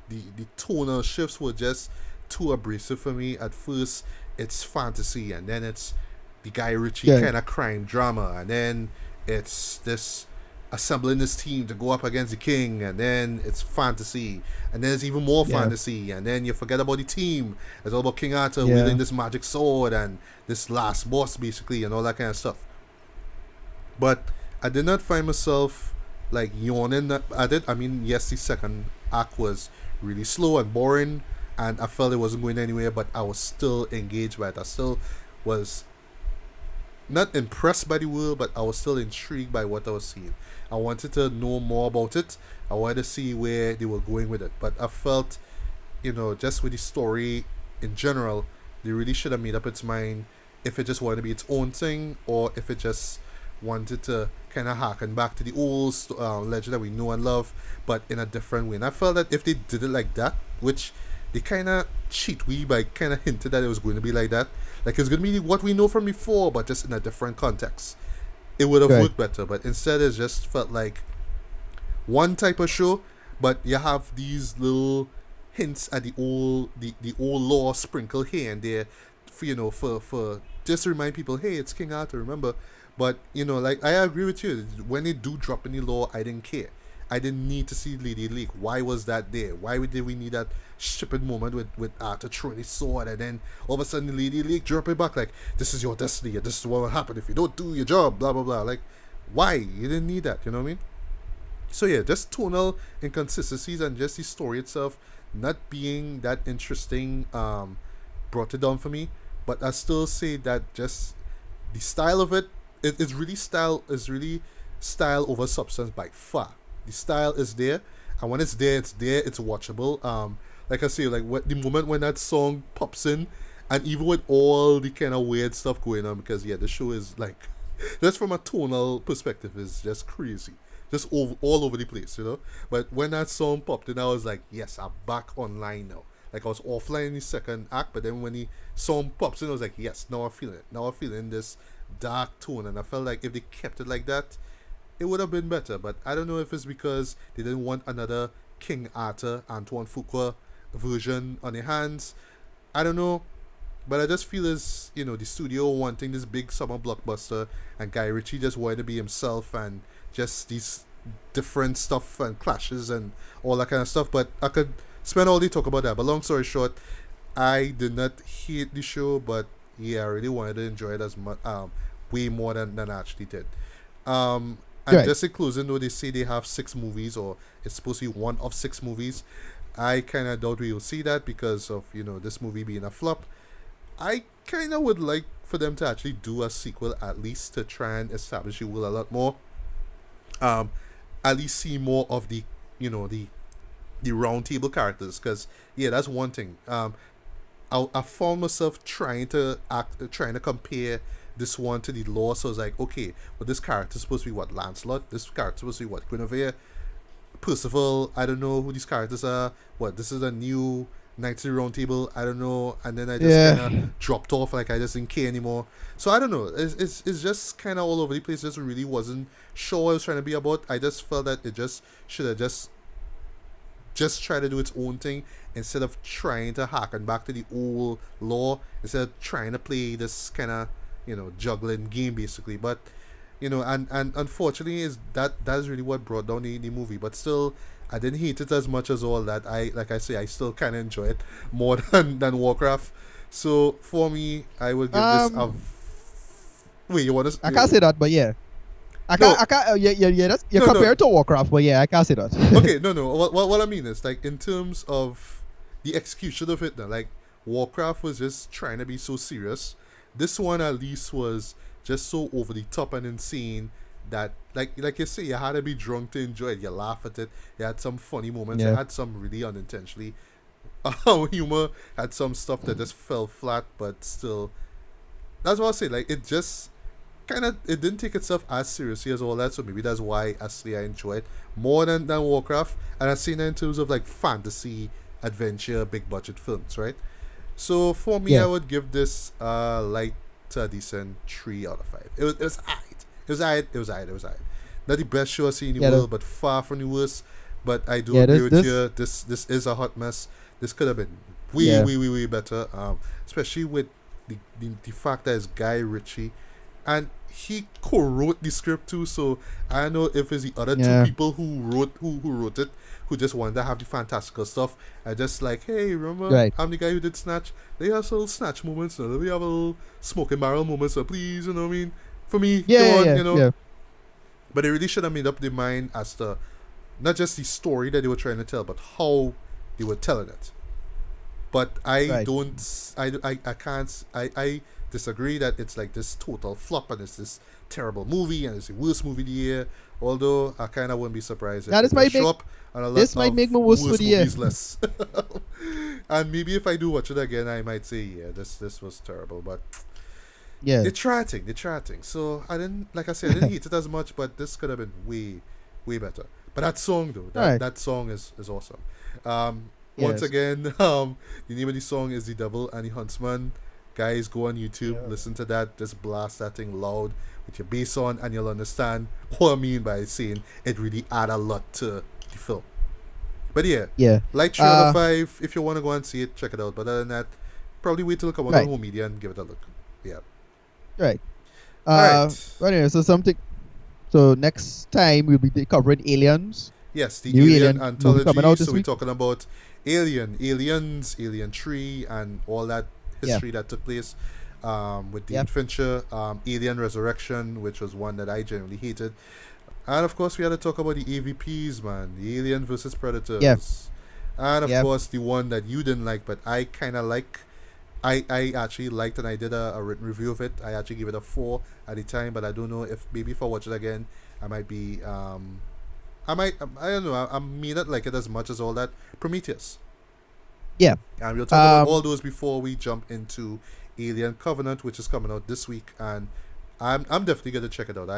the tonal shifts were just too abrasive for me. At first, it's fantasy, and then it's the Guy Ritchie kind of crime drama, and then it's this assembling this team to go up against the king, and then it's fantasy, and then it's even more fantasy, and then you forget about the team. It's all about King Arthur wielding this magic sword and this last boss basically and all that kind of stuff. But I did not find myself like yawning at it. I mean, yes, the second act was really slow and boring, and I felt it wasn't going anywhere, but I was still engaged by it. I still was not impressed by the world, but I was still intrigued by what I was seeing. I wanted to know more about it. I wanted to see where they were going with it. But I felt, just with the story in general, they really should have made up its mind if it just wanted to be its own thing, or if it just wanted to kind of harken back to the old legend that we know and love, but in a different way. And I felt that if they did it like that, which they kind of cheat we by kind of hinted that it was going to be like that, like it's going to be what we know from before, but just in a different context, it would have worked better. But instead, it just felt like one type of show, but you have these little hints at the old law sprinkled here and there, for just to remind people, hey, it's King Arthur, remember. But like I agree with you, when they do drop any law, I didn't care. I didn't need to see Lady Lake. Why was that there? Why did we need that stupid moment with Arthur throwing his sword, and then all of a sudden Lady Lake drop it back like, this is your destiny, and this is what will happen if you don't do your job, blah blah blah. Like, why? You didn't need that, you know what I mean? So yeah, just tonal inconsistencies and just the story itself not being that interesting brought it down for me. But I still say that just the style of it's really style over substance by far. The style is there, and when it's there, it's watchable. Like I say, like the moment when that song pops in, and even with all the kind of weird stuff going on, because the show is like, just from a tonal perspective, is just crazy, just all over the place. But when that song popped in, I was like, yes, I'm back online now. Like I was offline in the second act, but then when the song pops in, I was like, yes, now I'm feeling it. Now I'm feeling this dark tone, and I felt like if they kept it like that, it would have been better. But I don't know if it's because they didn't want another King Arthur, Antoine Fuqua version on their hands. I don't know, but I just feel as the studio wanting this big summer blockbuster, and Guy Ritchie just wanted to be himself, and just these different stuff and clashes and all that kind of stuff. But I could spend all day talk about that. But long story short, I did not hate the show, but yeah, I really wanted to enjoy it as much, way more than I actually did. And Right. just in closing, though, they say they have 6 movies, or it's supposed to be one of 6 movies. I kind of doubt we will see that because of, this movie being a flop. I kind of would like for them to actually do a sequel, at least to try and establish the world a lot more. Um, at least see more of the round table characters, because yeah, that's one thing. I found myself trying to compare this one to the law. So I was like, okay, well, this character is supposed to be what, Lancelot. This character is supposed to be what, Guinevere, Percival. I don't know who these characters are. What, this is a new Knights of the Round Table. I don't know. And then I just Yeah. kind of dropped off. Like, I just didn't care anymore. So I don't know. It's just kind of all over the place. Just really wasn't sure what I was trying to be about. I just felt that it just should have just try to do its own thing instead of trying to harken back to the old law, instead of trying to play this kind of juggling game, basically. But and unfortunately is that's really what brought down the movie. But still, I didn't hate it as much as all that. I say, I still kind of enjoy it more than Warcraft. So for me, I would give this a wait, you want to I can't say that, but yeah. I No. can't. Yeah. That's, you're No, no. compared to Warcraft, but yeah, I can't say that. Okay, no. What I mean is, like, in terms of the execution of it, now, like, Warcraft was just trying to be so serious. This one at least was just so over the top and insane that, like you say, you had to be drunk to enjoy it. You laugh at it. You had some funny moments. You Yeah. had some really unintentionally humor. Had some stuff that just fell flat, but still, that's what I say. Like, it just it didn't take itself as seriously as all that, so maybe that's why actually I enjoy it more than Warcraft. And I've seen it in terms of like fantasy, adventure, big budget films, right? So for me, Yeah. I would give this light to a decent 3 out of 5. It was alright. It was alright. Not the best show I've seen in the Yeah, world, but far from the worst. But I do Yeah, agree this- with this- you. This is a hot mess. This could have been way, Yeah. way better. Especially with the fact that it's Guy Ritchie, and he co-wrote the script too. So I don't know if it's the other Yeah. 2 people who wrote it, who just wanted to have the fantastical stuff. And just like, hey, remember, Right. I'm the guy who did Snatch. They have little Snatch moments. We have a little smoking barrel moments. So please, you know what I mean? For me, Yeah, come on, yeah, yeah. But they really should have made up their mind as to not just the story that they were trying to tell, but how they were telling it. But I Right. don't, I can't, I disagree that it's like this total flop and it's this terrible movie and it's the worst movie of the year. Although I kind of wouldn't be surprised if Now, this it might does show make- up on a lot this might of make my worst for the year. movies list. And maybe if I do watch it again, I might say, yeah, this was terrible. But Yeah. they try thing. So I didn't, like I said, I didn't hate it as much, but this could have been way better. But that song though, Alright. that song is awesome. Yes. Once again, the name of the song is The Devil and the Huntsman. Guys, go on YouTube, Yeah. listen to that, just blast that thing loud with your bass on, and you'll understand what I mean by saying it really add a lot to the film. But yeah, Yeah. like 3 out of 5. If you want to go and see it, check it out. But other than that, probably wait till it come out Right. on home media and give it a look. Yeah. Right. Alright. Anyway, so next time we'll be covering Aliens. Yes, the New Alien Alien movie anthology. coming out this So we're week. talking about Aliens, Alien 3, and all that history that took place with David Yep. Fincher. Alien Resurrection, which was one that I generally hated. And of course, we had to talk about the AVPs, man. The Alien versus Predators. Yeah. And of Yep. course, the one that you didn't like, but I kind of like. I actually liked, and I did a written review of it. I actually gave it a 4 at the time, but I don't know if maybe if I watch it again, I might be I don't know. I may not like it as much as all that. Prometheus. Yeah. And we'll talk about all those before we jump into Alien Covenant, which is coming out this week, and I'm definitely gonna check it out.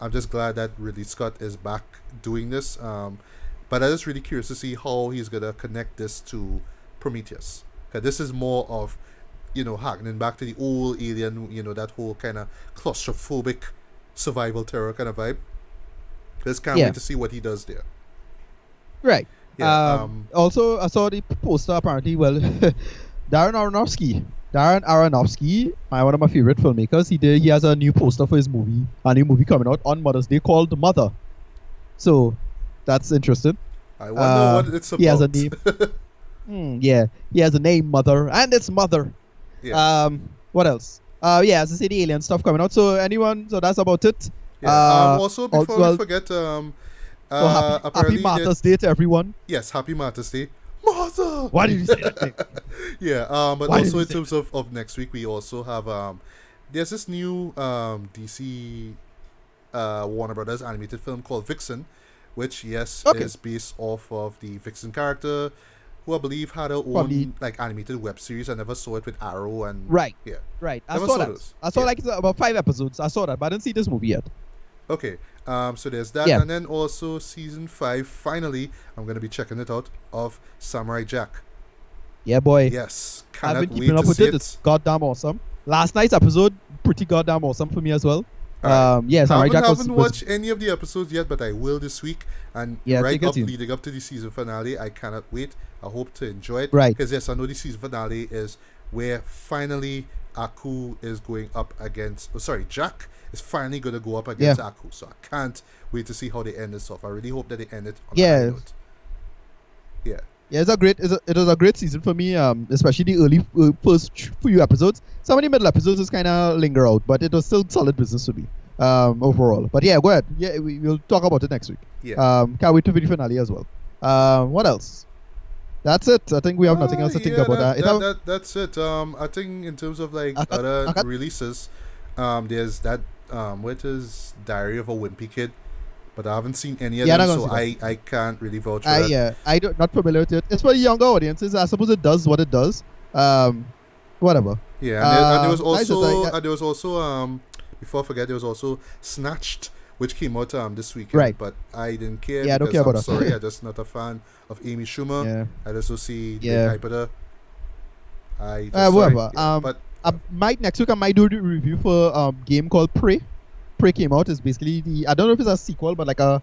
I'm just glad that Ridley Scott is back doing this. But I'm just really curious to see how he's gonna connect this to Prometheus. Cause this is more of, harkening back to the old Alien, that whole kind of claustrophobic survival terror kind of vibe. Just can't Yeah. wait to see what he does there. Right. Yeah. Also, I saw the poster apparently. Well, Darren Aronofsky, one of my favorite filmmakers, he has a new poster for his movie, a new movie coming out on Mother's Day called Mother. So that's interesting. I wonder what it's about. He has a name. Yeah, he has a name, Mother, and it's Mother. Yeah. What else? As I say, the Alien stuff coming out. So that's about it. Yeah. Also, before well, we forget, so happy apparently, Martha's Day to everyone. yes, happy Martha's Day, Martha. Why did you say that thing? Yeah. But Why did also you in say terms of next week, we also have there's this new DC Warner Brothers animated film called Vixen, which is based off of the Vixen character, who I believe had her own like animated web series. I never saw it with Arrow and Right. Yeah. Right. I Never saw saw that. those. I saw Yeah. like about 5 episodes. I saw that, but I didn't see this movie yet. Okay. So there's that, Yeah. and then also season 5. Finally, I'm gonna be checking it out of Samurai Jack. Yeah, boy. Yes, I've cannot been wait keeping up to with see it. It's goddamn awesome. Last night's episode, pretty goddamn awesome for me as well. Alright. Yeah, Samurai Jack haven't was watched any of the episodes yet, but I will this week. And Yeah, right take your up, time. leading up to the season finale, I cannot wait. I hope to enjoy it. Right. Because yes, I know the season finale is where finally Aku is going up against. Oh, sorry, Jack is finally going to go up against Aku. So I can't wait to see how they end this off. I really hope that they end it on a high note. Yeah. Yeah, it was a great season for me, especially the early first few episodes. Some of the middle episodes just kind of linger out, but it was still solid business for me overall. But yeah, go ahead. Yeah, we'll talk about it next week. Yeah. Can't wait to the finale as well. What else? That's it. I think we have nothing else to think about that. That's it. I think in terms of like other releases, there's that what is Diary of a Wimpy Kid, but I haven't seen any of them, so I can't really vouch for that. Yeah, not familiar with it. It's for the younger audiences. I suppose it does what it does. Whatever. Yeah, and there was also before I forget, there was also Snatched, which came out this weekend. Right. But I didn't care. Yeah, I don't care about that. Sorry, I'm just not a fan of Amy Schumer. Yeah. I also see the hype of her. Whatever. But next week I might do the review for game called Prey. Prey came out. It's basically I don't know if it's a sequel, but like a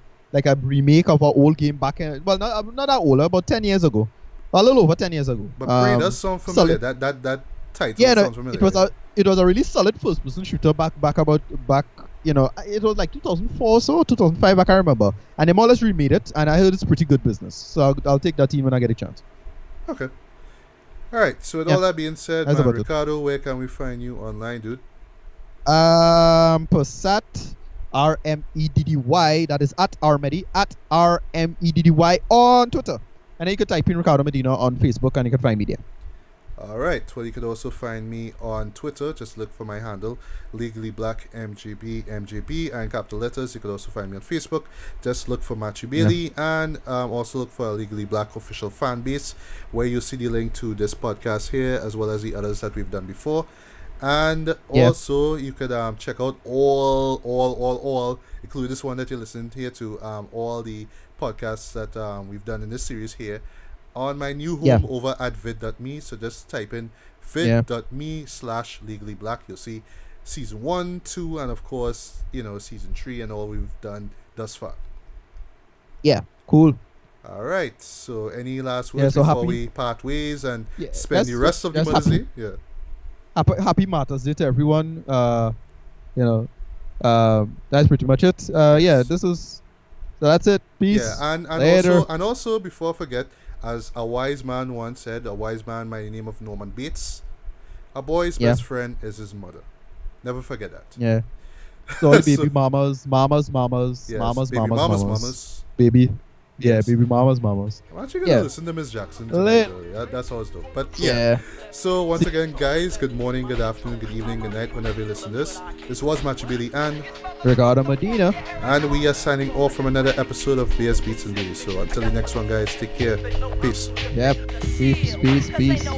remake of an old game back in, well, not that old, about 10 years ago, a little over 10 years ago. But Prey does sound familiar. That title sounds familiar. It was a really solid first person shooter back it was like 2004 so 2005, I can't remember, and they more or less remade it, and I heard it's pretty good business, so I'll take that team when I get a chance. Okay. Alright, so with all that being said, Ricardo, where can we find you online, dude? Persat RMEDDY, that is at RMEDDY, at RMEDDY on Twitter, and then you could type in Ricardo Medina on Facebook and you can find me there. Alright, well, you could also find me on Twitter. Just look for my handle, Legally Black MJB, and capital letters. You could also find me on Facebook. Just look for Matthew Bailey, and also look for a Legally Black official fan base, where you'll see the link to this podcast here, as well as the others that we've done before. And also, you could check out all, including this one that you're listening here to, all the podcasts that we've done in this series here, on my new home over at vid.me. So just type in vid.me/legallyblack. You'll see season 1, 2, and of course, season 3 and all we've done thus far. Yeah, cool. All right. So any last words before we part ways and spend the rest of the Mother's Day? Yeah. Happy Mother's Day to everyone. That's pretty much it. So that's it. Peace. Yeah, and also before I forget, as a wise man once said, a wise man by the name of Norman Bates, a boy's best friend is his mother. Never forget that. Yeah. So baby mamas. Baby. Yeah, baby mamas. I'm actually going to listen to Miss Jackson tonight. That's always dope. But so once again, guys, good morning, good afternoon, good evening, good night, whenever you listen to this. This was Matthew Bailey and Ricardo Medina. And we are signing off from another episode of Beers, Beats, and Blues. So until the next one, guys, take care. Peace. Yep. Peace. Peace.